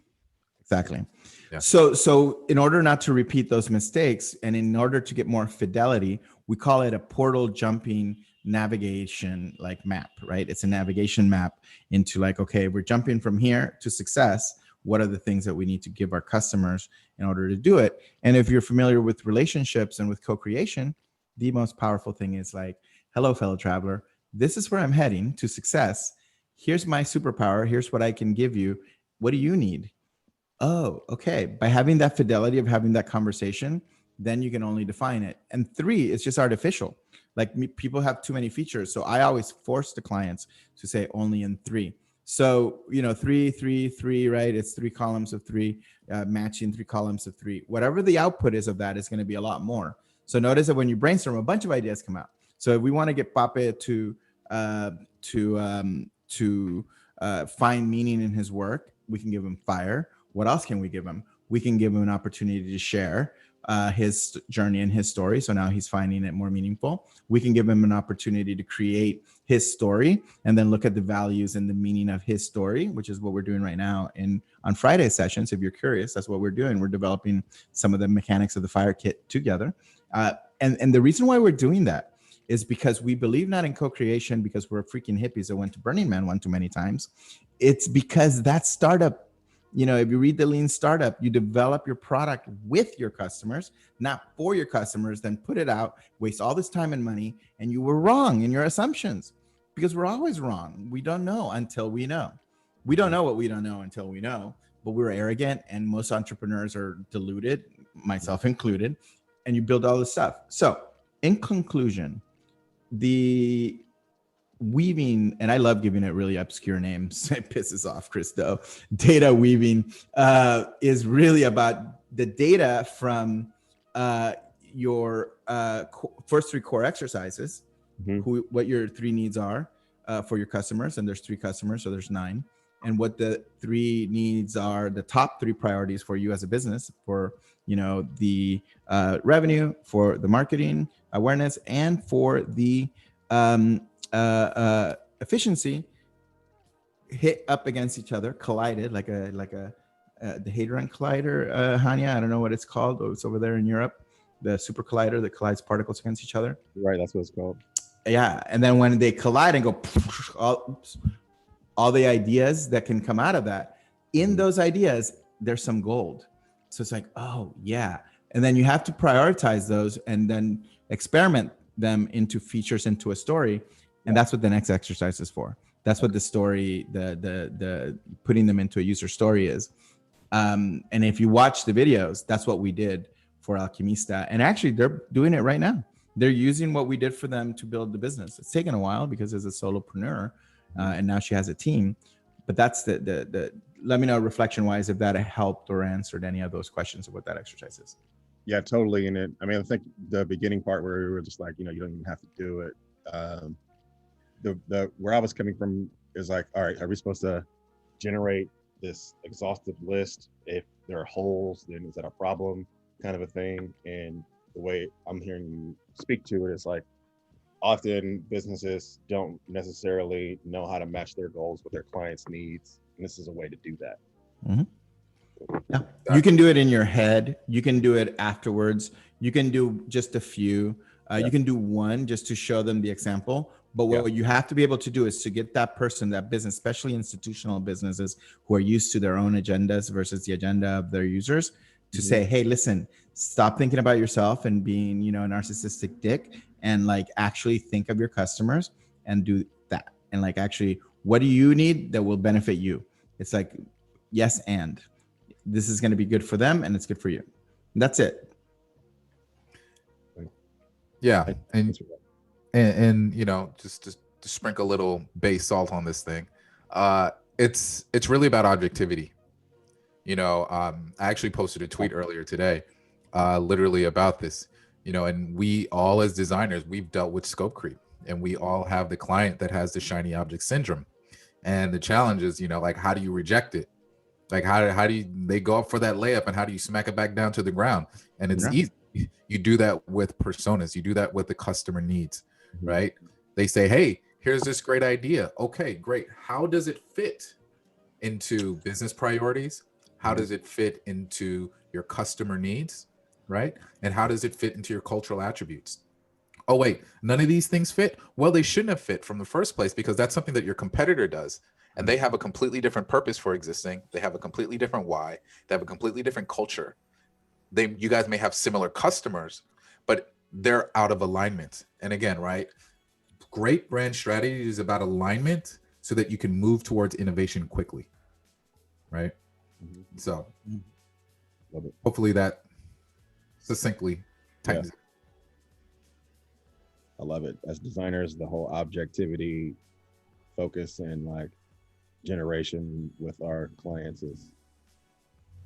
Exactly. Yeah. So in order not to repeat those mistakes and in order to get more fidelity, we call it a portal jumping navigation like map, right? It's a navigation map into like, okay, we're jumping from here to success. What are the things that we need to give our customers in order to do it? And if you're familiar with relationships and with co-creation, the most powerful thing is like, hello, fellow traveler, this is where I'm heading to success. Here's my superpower. Here's what I can give you. What do you need? Oh, okay. By having that fidelity of having that conversation, then you can only define it. And 3, it's just artificial. Like people have too many features. So I always force the clients to say only in 3. So, 3, 3, 3, right? It's 3 columns of 3, matching 3 columns of 3. Whatever the output is of that is going to be a lot more. So notice that when you brainstorm, a bunch of ideas come out. So if we want to get Pape to find meaning in his work, we can give him fire. What else can we give him? We can give him an opportunity to share his journey and his story. So now he's finding it more meaningful. We can give him an opportunity to create his story and then look at the values and the meaning of his story, which is what we're doing right now on Friday sessions. If you're curious, that's what we're doing. We're developing some of the mechanics of the fire kit together. And the reason why we're doing that is because we believe not in co-creation because we're freaking hippies that went to Burning Man one too many times. It's because that startup, if you read the Lean Startup, you develop your product with your customers, not for your customers, then put it out, waste all this time and money, and you were wrong in your assumptions because we're always wrong. We don't know until we know. We don't know what we don't know until we know, but we're arrogant and most entrepreneurs are deluded, myself included, and you build all this stuff. So in conclusion, the weaving, and I love giving it really obscure names. It pisses off Christo. Data weaving is really about the data from your first 3 core exercises, what your 3 needs are for your customers, and there's 3 customers, so there's 9, and what the 3 needs are, the top 3 priorities for you as a business for the revenue, for the marketing awareness, and for the efficiency hit up against each other, collided like the Hadron Collider, Hania. I don't know what it's called. It's over there in Europe, the super collider that collides particles against each other. Right, that's what it's called. Yeah, and then when they collide and go, all the ideas that can come out of that, in those ideas, there's some gold. So it's like, oh yeah, and then you have to prioritize those and then experiment them into features, into a story. And that's what the next exercise is for. That's what the story, the putting them into a user story is. And if you watch the videos, that's what we did for Alquimista. And actually, they're doing it right now. They're using what we did for them to build the business. It's taken a while because as a solopreneur, and now she has a team. But that's the let me know reflection-wise if that helped or answered any of those questions of what that exercise is. Yeah, totally. And I think the beginning part where we were just like, you don't even have to do it. The where I was coming from is like, all right, are we supposed to generate this exhaustive list? If there are holes, then is that a problem, kind of a thing? And the way I'm hearing you speak to it is like, often businesses don't necessarily know how to match their goals with their clients' needs, and this is a way to do that. Yeah, you can do it in your head. You can do it afterwards. You can do just a few. You can do one just to show them the example. But what you have to be able to do is to get that person, that business, especially institutional businesses who are used to their own agendas versus the agenda of their users, to say, hey, listen, stop thinking about yourself and being, a narcissistic dick, and like actually think of your customers and do that. And like, actually, what do you need that will benefit you? It's like, yes, and this is going to be good for them and it's good for you. And that's it. Yeah. And just to sprinkle a little base salt on this thing, it's really about objectivity. I actually posted a tweet earlier today, literally about this. you know, and we all as designers, we've dealt with scope creep, and we all have the client that has the shiny object syndrome. And the challenge is, you know, like, how do you reject it? Like, how do you, they go up for that layup, and how do you smack it back down to the ground? And it's easy. You do that with personas. You do that with the customer needs, right? They say, hey, here's this great idea. Okay, great. How does it fit into business priorities? How does it fit into your customer needs, right? And how does it fit into your cultural attributes? Oh, wait, none of these things fit? Well, they shouldn't have fit from the first place, because that's something that your competitor does. And they have a completely different purpose for existing. They have a completely different why. They have a completely different culture. You guys may have similar customers, but they're out of alignment. And again, right? Great brand strategy is about alignment so that you can move towards innovation quickly, right? So Love it. hopefully that succinctly tightens it. I love it. As designers, the whole objectivity focus and like generation with our clients is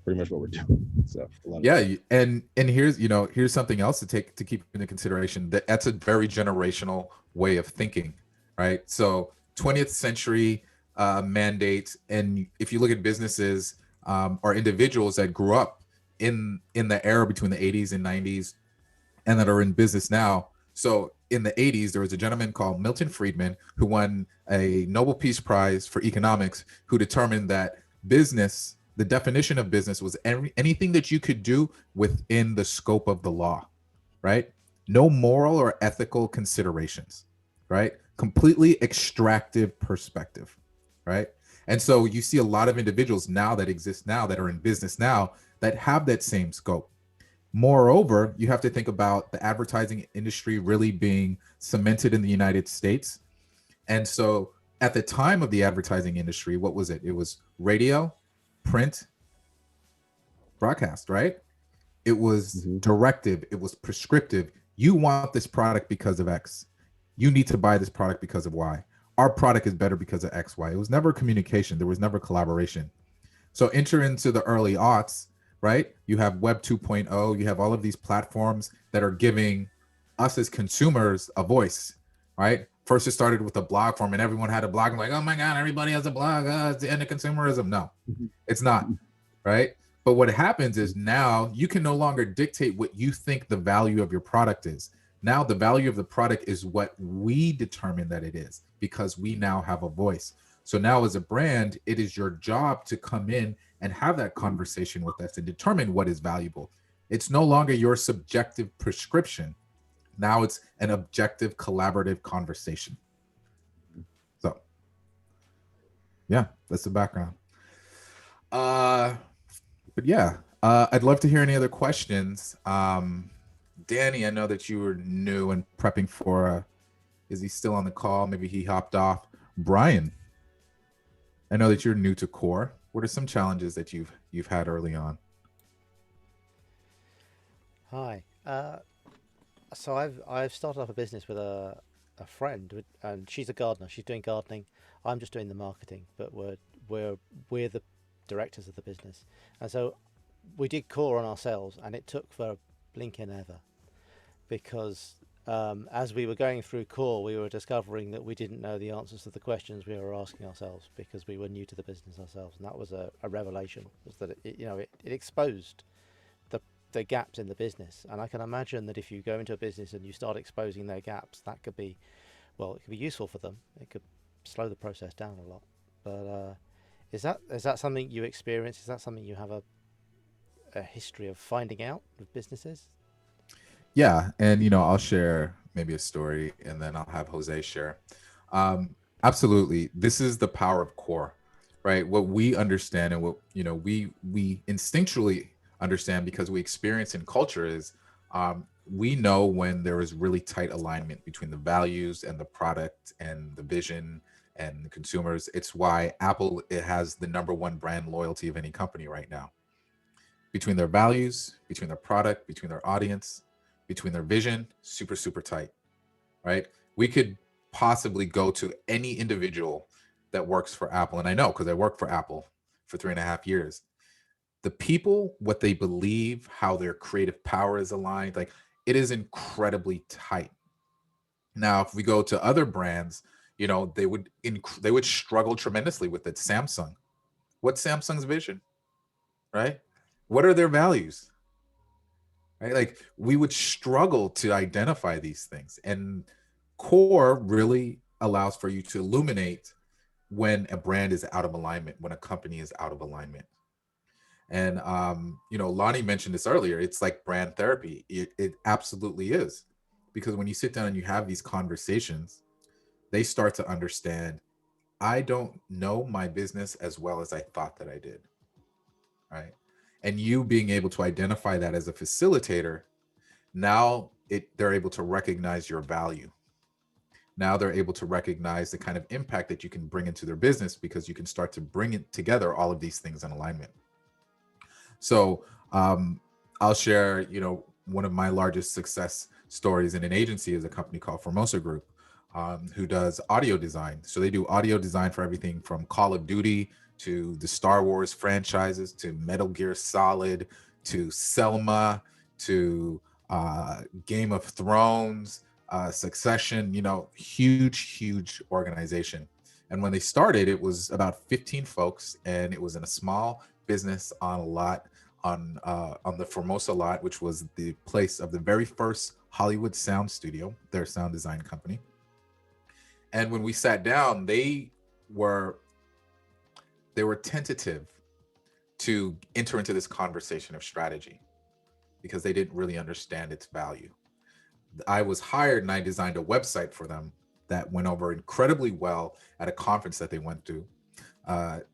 pretty much what we're doing. So I love it. And here's, you know, here's something else to keep into consideration. That's a very generational way of thinking, right? So 20th century mandates, and if you look at businesses or individuals that grew up in the era between the 80s and 90s and that are in business now. So in the 80s, there was a gentleman called Milton Friedman who won a Nobel Peace Prize for economics, who determined that business, the definition of business was anything that you could do within the scope of the law, right? No moral or ethical considerations, right? Completely extractive perspective, right? And so you see a lot of individuals now that exist now that are in business now that have that same scope. Moreover, you have to think about the advertising industry really being cemented in the United States. And so at the time of the advertising industry, what was it? It was radio, print, broadcast, right? It was directive. It was prescriptive. You want this product because of X. You need to buy this product because of Y. Our product is better because of X, Y. It was never communication. There was never collaboration. So enter into the early aughts, right? You have Web 2.0. You have all of these platforms that are giving us as consumers a voice, right? First, it started with a blog form, and everyone had a blog. I'm like, oh my God, everybody has a blog. It's the end of consumerism. No, it's not, right? But what happens is now you can no longer dictate what you think the value of your product is. Now the value of the product is what we determine that it is, because we now have a voice. So now as a brand, it is your job to come in and have that conversation with us and determine what is valuable. It's no longer your subjective prescription. Now it's an objective, collaborative conversation. So, yeah, that's the background. But yeah, I'd love to hear any other questions. Danny, I know that you were new and prepping for, is he still on the call? Maybe he hopped off. Brian, I know that you're new to core. What are some challenges that you've had early on? Hi. So I've started up a business with a friend, and she's a gardener. She's doing gardening. I'm just doing the marketing, but we're the directors of the business. And so we did core on ourselves, and it took for a blinking ever, because as we were going through core, we were discovering that we didn't know the answers to the questions we were asking ourselves, because we were new to the business ourselves. And that was a revelation, was that it exposed the gaps in the business. And I can imagine that if you go into a business and you start exposing their gaps, that could be, well, it could be useful for them. It could slow the process down a lot. But is that something you experience? Is that something you have a history of finding out with businesses? Yeah, and I'll share maybe a story, and then I'll have Jose share. Absolutely, this is the power of core, right? What we understand and what we instinctually understand, because we experience in culture, is we know when there is really tight alignment between the values and the product and the vision and the consumers. It's why Apple, it has the #1 brand loyalty of any company right now. Between their values, between their product, between their audience, between their vision, super, super tight, right? We could possibly go to any individual that works for Apple, and I know because I worked for Apple for 3.5 years. The people, what they believe, how their creative power is aligned, like it is incredibly tight. Now, if we go to other brands, you know, they would struggle tremendously with it. Samsung, what's Samsung's vision, right? What are their values, right? Like, we would struggle to identify these things, and Core really allows for you to illuminate when a brand is out of alignment, when a company is out of alignment. And you know, Lonnie mentioned this earlier. It's like brand therapy. It absolutely is, because when you sit down and you have these conversations, they start to understand, I don't know my business as well as I thought that I did, right? And you being able to identify that as a facilitator, now they're able to recognize your value. Now they're able to recognize the kind of impact that you can bring into their business, because you can start to bring it together, all of these things in alignment. So I'll share, you know, one of my largest success stories in an agency is a company called Formosa Group, who does audio design. So they do audio design for everything from Call of Duty to the Star Wars franchises, to Metal Gear Solid, to Selma, to Game of Thrones, Succession, you know, huge organization. And when they started, it was about 15 folks, and it was in a small business on a lot, on the Formosa lot, which was the place of the very first Hollywood sound studio, their sound design company. And when we sat down, they were tentative to enter into this conversation of strategy, because they didn't really understand its value. I was hired and I designed a website for them that went over incredibly well at a conference that they went to.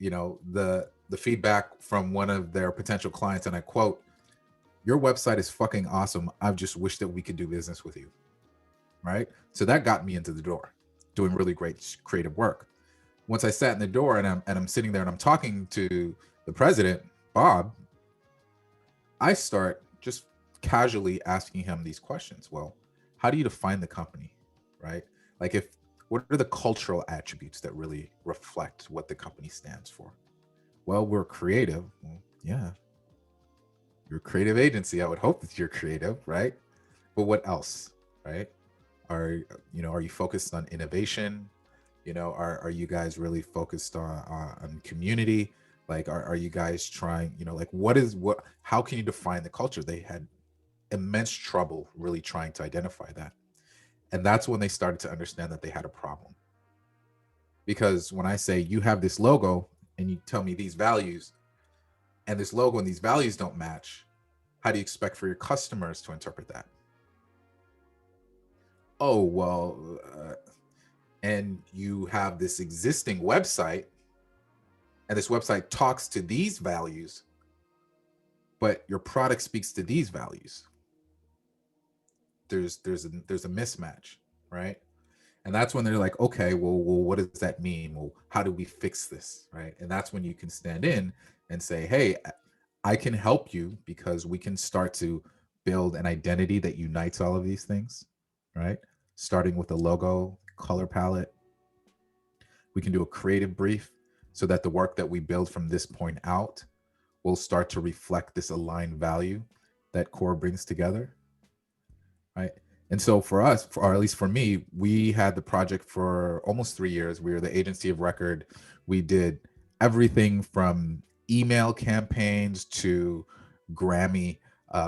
You know, the feedback from one of their potential clients, and I quote, "Your website is fucking awesome. I just wish that we could do business with you." Right? So that got me into the door, doing really great creative work. Once I sat in the door and I'm sitting there and I'm talking to the president, Bob, I start just casually asking him these questions. Well, how do you define the company, right? Like, what are the cultural attributes that really reflect what the company stands for? Well, we're creative. Well, yeah, you're a creative agency. I would hope that you're creative, right? But what else, right? Are you focused on innovation? You know, are you guys really focused on community? Like, are you guys trying, you know, like, how can you define the culture? They had immense trouble really trying to identify that. And that's when they started to understand that they had a problem. Because when I say, you have this logo and you tell me these values, and this logo and these values don't match, how do you expect for your customers to interpret that? Oh, well, and you have this existing website, and this website talks to these values, but your product speaks to these values. There's a mismatch, right? And that's when they're like, okay, well, what does that mean? Well, how do we fix this, right? And that's when you can stand in and say, hey, I can help you, because we can start to build an identity that unites all of these things, right? Starting with a logo, color palette. We can do a creative brief so that the work that we build from this point out will start to reflect this aligned value that Core brings together, right? And so for us, or at least for me, we had the project for almost 3 years. We were the agency of record. We did everything from email campaigns to Grammy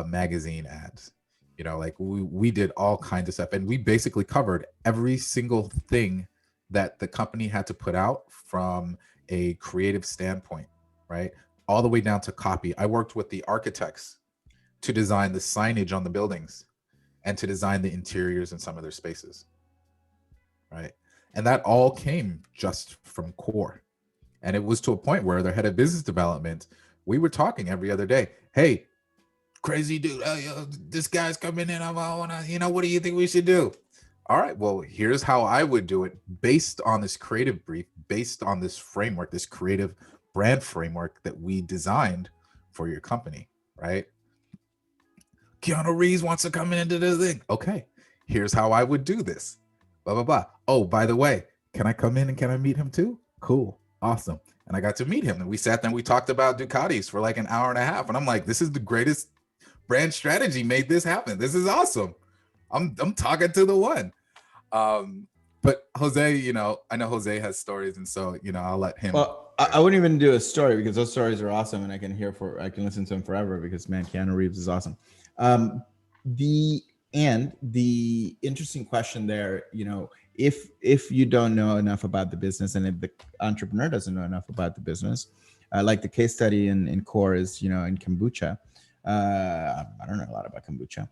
magazine ads. You know, like we did all kinds of stuff, and we basically covered every single thing that the company had to put out from a creative standpoint, right? All the way down to copy. I worked with the architects to design the signage on the buildings and to design the interiors in some of their spaces, right? And that all came just from Core. And it was to a point where their head of business development, we were talking every other day. Hey, crazy dude, this guy's coming in. I wanna, what do you think we should do? All right, well, here's how I would do it based on this creative brief, based on this framework, this creative brand framework that we designed for your company, right? Keanu Reeves wants to come into this thing. Okay, here's how I would do this. Blah, blah, blah. Oh, by the way, can I come in and can I meet him too? Cool, awesome. And I got to meet him, and we sat there and we talked about Ducatis for like an hour and a half. And I'm like, this is the greatest brand strategy made this happen. This is awesome. I'm talking to the one. But Jose, you know, I know Jose has stories, and so, you know, I'll let him. Well, I wouldn't even do a story because those stories are awesome, and I can listen to them forever because, man, Keanu Reeves is awesome. The interesting question there, you know, if you don't know enough about the business, and if the entrepreneur doesn't know enough about the business, like the case study in Core is, you know, in kombucha. I don't know a lot about kombucha.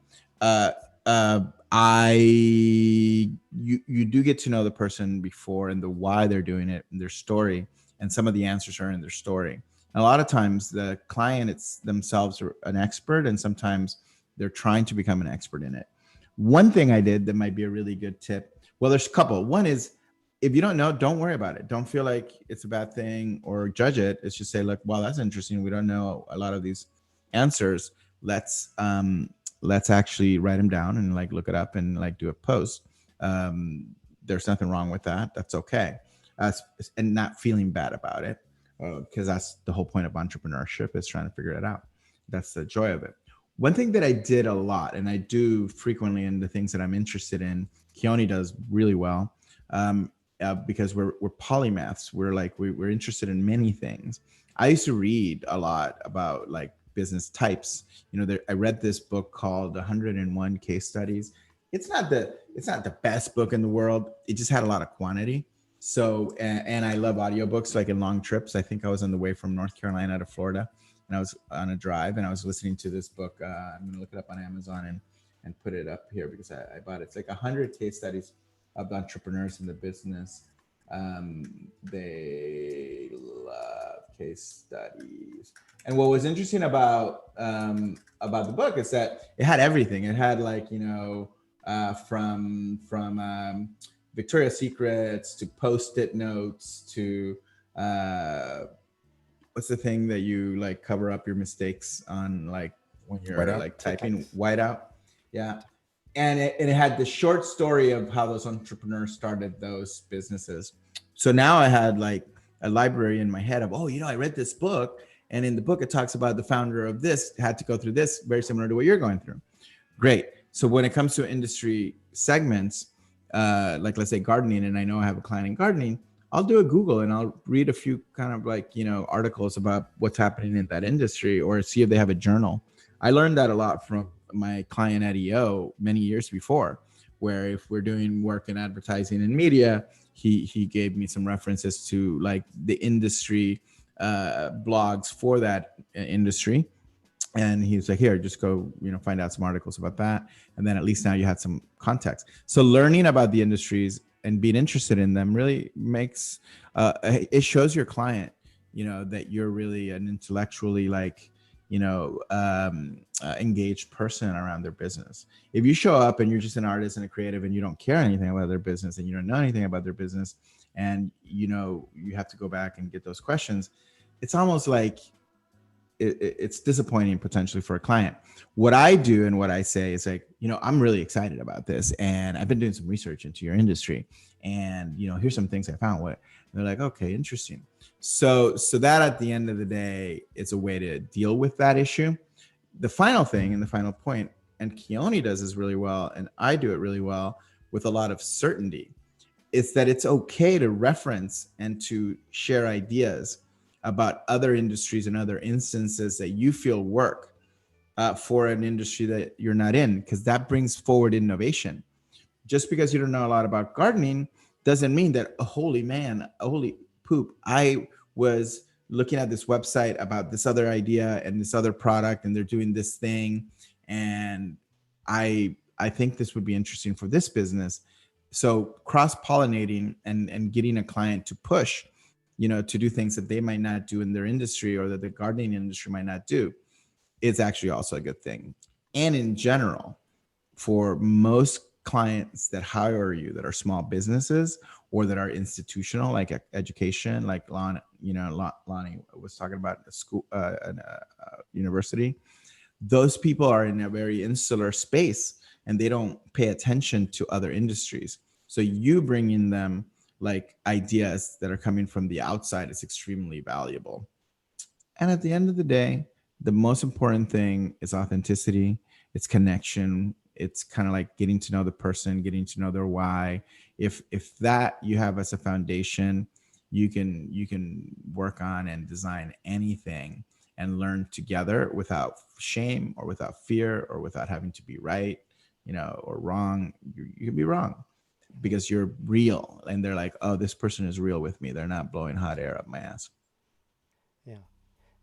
You do get to know the person before and the why they're doing it and their story, and some of the answers are in their story. And a lot of times the client themselves are an expert, and sometimes they're trying to become an expert in it. One thing I did that might be a really good tip. Well, there's a couple. One is, if you don't know, don't worry about it. Don't feel like it's a bad thing or judge it. It's just say, look, wow, that's interesting. We don't know a lot of these answers. Let's actually write them down and like look it up and like do a post. There's nothing wrong with that. That's okay. And not feeling bad about it, because that's the whole point of entrepreneurship, is trying to figure it out. That's the joy of it. One thing that I did a lot, and I do frequently in the things that I'm interested in, Keone does really well, because we're polymaths. We're interested in many things. I used to read a lot about like business types. You know, I read this book called 101 Case Studies. It's not the best book in the world. It just had a lot of quantity. So, and I love audiobooks, like in long trips. I think I was on the way from North Carolina to Florida, and I was on a drive, and I was listening to this book. I'm gonna look it up on Amazon and put it up here because I bought it. It's like 100 case studies of entrepreneurs in the business. They love case studies. And what was interesting about the book is that it had everything. It had, like, you know, from Victoria's Secrets to Post-it notes to what's the thing that you like cover up your mistakes on, like when you're Whiteout? like typing? Whiteout. Yeah. And it had the short story of how those entrepreneurs started those businesses. So now I had like a library in my head of, oh, you know, I read this book, and in the book it talks about the founder of this had to go through this, very similar to what you're going through. Great. So when it comes to industry segments, like let's say gardening, and I know I have a client in gardening, I'll do a Google and I'll read a few kind of like, you know, articles about what's happening in that industry, or see if they have a journal. I learned that a lot from my client at EO many years before, where if we're doing work in advertising and media, he gave me some references to like the industry blogs for that industry. And he was like, here, just go, you know, find out some articles about that. And then at least now you had some context. So learning about the industries and being interested in them really makes, it shows your client, you know, that you're really an intellectually, like, you know, engaged person around their business. If you show up and you're just an artist and a creative and you don't care anything about their business and you don't know anything about their business, and, you know, you have to go back and get those questions, it's almost like it's disappointing potentially for a client. What I do and what I say is like, you know, I'm really excited about this, and I've been doing some research into your industry, and, you know, here's some things I found. What they're like, okay, interesting. So that at the end of the day, it's a way to deal with that issue. The final thing and the final point, and Keone does this really well, and I do it really well with a lot of certainty, is that it's okay to reference and to share ideas about other industries and other instances that you feel work for an industry that you're not in, because that brings forward innovation. Just because you don't know a lot about gardening doesn't mean that, holy poop, I was looking at this website about this other idea and this other product, and they're doing this thing, and I think this would be interesting for this business. So cross-pollinating and getting a client to push, you know, to do things that they might not do in their industry, or that the gardening industry might not do, is actually also a good thing. And in general, for most clients that hire you that are small businesses or that are institutional, like education, like Lonnie was talking about, a school, university, those people are in a very insular space and they don't pay attention to other industries. So you bringing them like ideas that are coming from the outside is extremely valuable. And at the end of the day, the most important thing is authenticity. It's connection. It's kind of like getting to know the person, getting to know their why. If that you have as a foundation, you can work on and design anything and learn together without shame or without fear or without having to be right, or wrong. You can be wrong because you're real, and they're like, oh, this person is real with me. They're not blowing hot air up my ass. Yeah,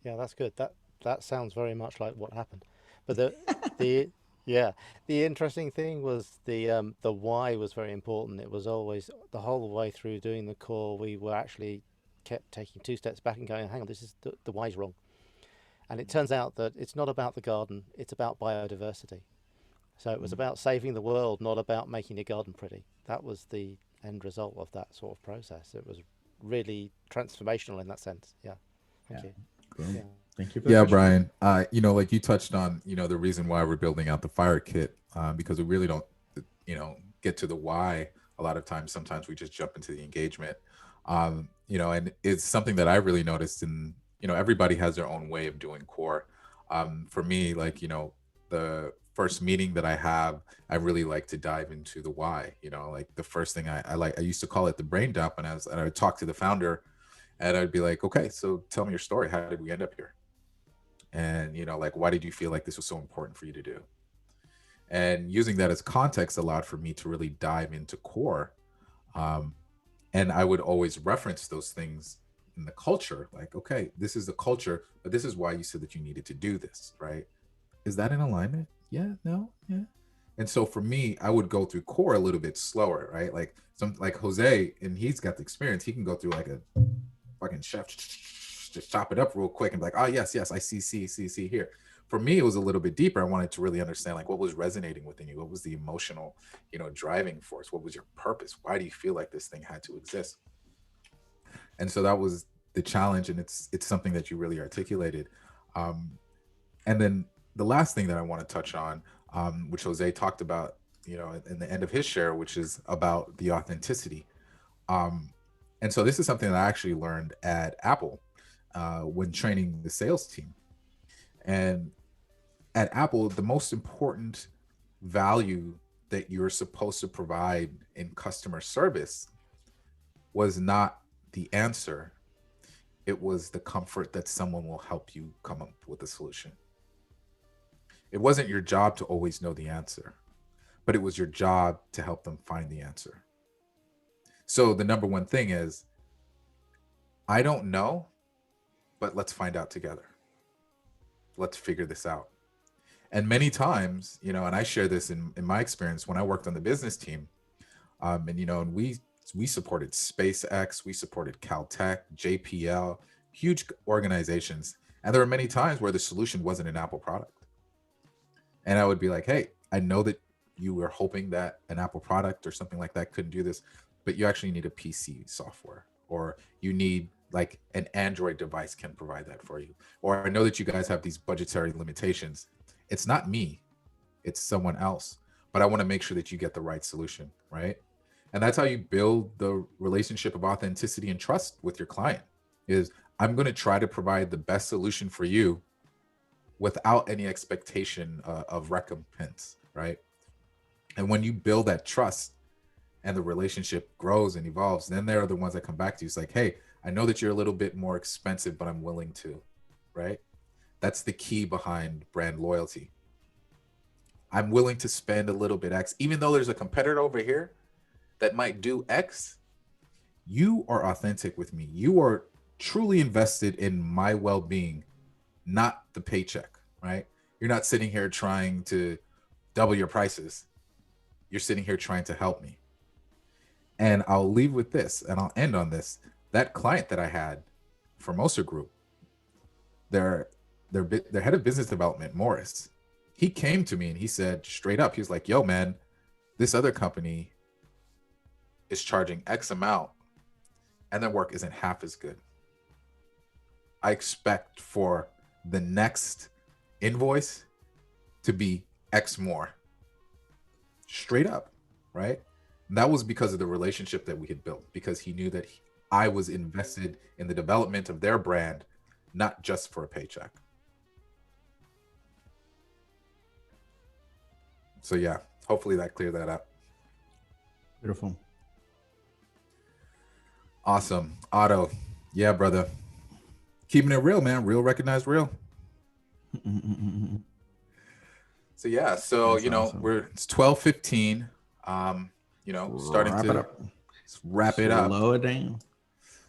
yeah, that's good. That sounds very much like what happened. But the yeah, the interesting thing was the why was very important. It was always the whole way through doing the core. We were actually kept taking two steps back and going, hang on, this is the why's wrong. And it turns out that it's not about the garden; it's about biodiversity. So it was about saving the world, not about making your garden pretty. That was the end result of that sort of process. It was really transformational in that sense. Yeah. Thank you. Cool. Yeah. Thank you for the Yeah, question. Brian, like you touched on, the reason why we're building out the fire kit, because we really don't, get to the why a lot of times. Sometimes we just jump into the engagement, and it's something that I really noticed in, everybody has their own way of doing core. For me, like, the first meeting that I have, I really like to dive into the why, like the first thing I used to call it the brain dump. And I would talk to the founder and I'd be like, okay, so tell me your story. How did we end up here? And, like, why did you feel like this was so important for you to do? And using that as context allowed for me to really dive into core. And I would always reference those things in the culture, like, okay, this is the culture, but this is why you said that you needed to do this, right? Is that in alignment? Yeah, no, yeah. And so for me, I would go through core a little bit slower, right? Like Jose, and he's got the experience. He can go through like a fucking chef, just chop it up real quick and be like, oh yes, I see here. For me, it was a little bit deeper. I wanted to really understand like what was resonating within you. What was the emotional, driving force? What was your purpose? Why do you feel like this thing had to exist? And so that was the challenge, and it's something that you really articulated. And then the last thing that I want to touch on, which Jose talked about, in the end of his share, which is about the authenticity. And so this is something that I actually learned at Apple when training the sales team. And at Apple, the most important value that you're supposed to provide in customer service was not the answer. It was the comfort that someone will help you come up with a solution. It wasn't your job to always know the answer, but it was your job to help them find the answer. So the number one thing is, I don't know, but let's find out together. Let's figure this out. And many times, and I share this in my experience when I worked on the business team, and we supported SpaceX, we supported Caltech, JPL, huge organizations. And there were many times where the solution wasn't an Apple product. And I would be like, hey, I know that you were hoping that an Apple product or something like that couldn't do this, but you actually need a PC software, or you need like an Android device can provide that for you. Or I know that you guys have these budgetary limitations. It's not me, it's someone else, but I want to make sure that you get the right solution, right? And that's how you build the relationship of authenticity and trust with your client. Is I'm going to try to provide the best solution for you without any expectation of recompense, right? And when you build that trust and the relationship grows and evolves, then they're the ones that come back to you. It's like, hey, I know that you're a little bit more expensive, but I'm willing to, right? That's the key behind brand loyalty. I'm willing to spend a little bit X, even though there's a competitor over here that might do X. You are authentic with me. You are truly invested in my well-being, not the paycheck, right? You're not sitting here trying to double your prices. You're sitting here trying to help me. And I'll leave with this, and I'll end on this. That client that I had, Formosa Group, their head of business development, Morris, he came to me and he said straight up, he was like, yo, man, this other company is charging X amount and their work isn't half as good. I expect for the next invoice to be X more. Straight up, right? And that was because of the relationship that we had built, because he knew that I was invested in the development of their brand, not just for a paycheck. So yeah, hopefully that cleared that up. Beautiful. Awesome. Otto. Yeah, brother. Keeping it real, man. Real recognized real. So yeah, so That's you know, awesome. it's 12:15. You know, starting Wrap to it up. wrap it up. Slow it down.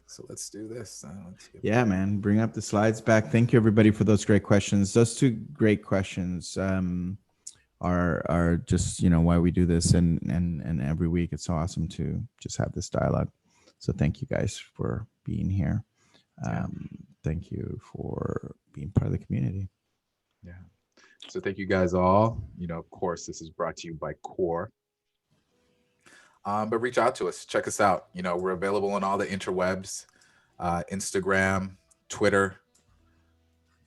So let's do this. Let's get Yeah, man. Bring up the slides back. Thank you, everybody, for those great questions. Those two great questions are just, you know, why we do this, and every week it's so awesome to just have this dialogue. So thank you guys for being here. Thank you for being part of the community. Yeah. So thank you guys all. You know, of course, this is brought to you by Core. But reach out to us. Check us out. You know, we're available on all the interwebs, Instagram, Twitter,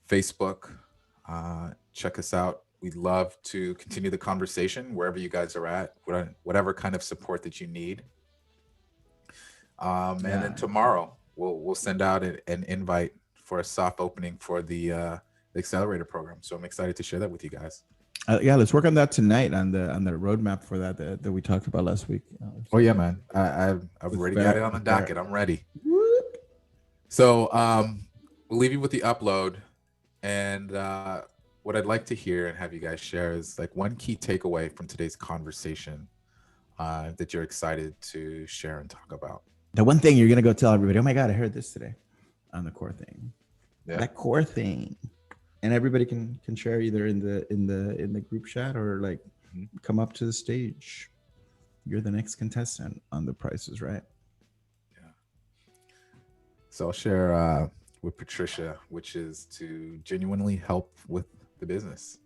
Facebook. Check us out. We'd love to continue the conversation wherever you guys are at, whatever kind of support that you need. And then tomorrow we'll send out an invite for a soft opening for the Accelerator program. So I'm excited to share that with you guys. Yeah, let's work on that tonight on the roadmap for that we talked about last week. Oh yeah, man. I've already got it on the docket. I'm ready. So we'll leave you with the upload, and what I'd like to hear and have you guys share is like one key takeaway from today's conversation that you're excited to share and talk about. The one thing you're gonna go tell everybody, oh my God, I heard this today on the core thing. Yeah. That core thing. And everybody can share either in the group chat or like come up to the stage. You're the next contestant on The Price is Right. Yeah. So I'll share with Patricia, which is to genuinely help with the business.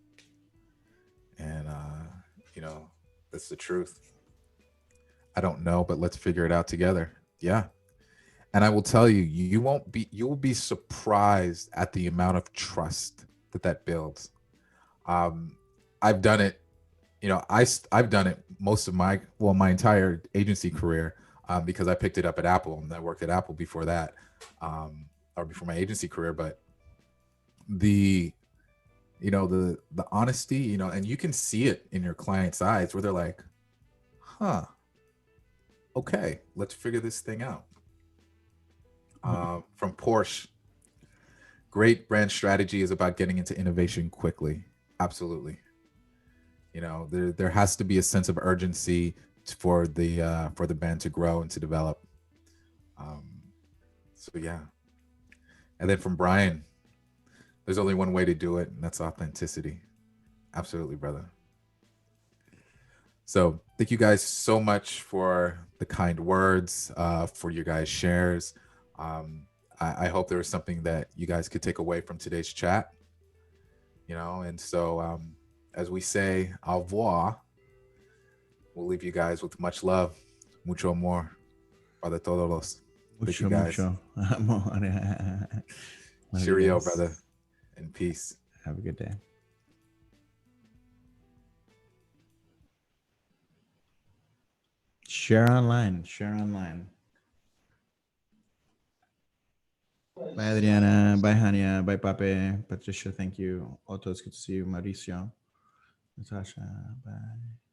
And you know, that's the truth. I don't know, but let's figure it out together. Yeah. And I will tell you, you will be surprised at the amount of trust that builds. I've done it, you know, I've done it most of my entire agency career because I picked it up at Apple and I worked at Apple before that, or before my agency career. But the honesty, you know, and you can see it in your client's eyes where they're like, huh, okay, let's figure this thing out. From Porsche, great brand strategy is about getting into innovation quickly. Absolutely. You know, there has to be a sense of urgency for the band to grow and to develop. So yeah. And then from Brian, there's only one way to do it, and that's authenticity. Absolutely, brother. So thank you guys so much for the kind words, for your guys' shares. I hope there was something that you guys could take away from today's chat, you know, and so as we say au revoir, we'll leave you guys with much love, mucho amor para todos. Thank you guys. Cheerio, brother, and peace. Have a good day. Share online. Bye, Adriana. Bye, Hania. Bye, Pape. Patricia, thank you. Otto, it's good to see you. Mauricio. Natasha, bye.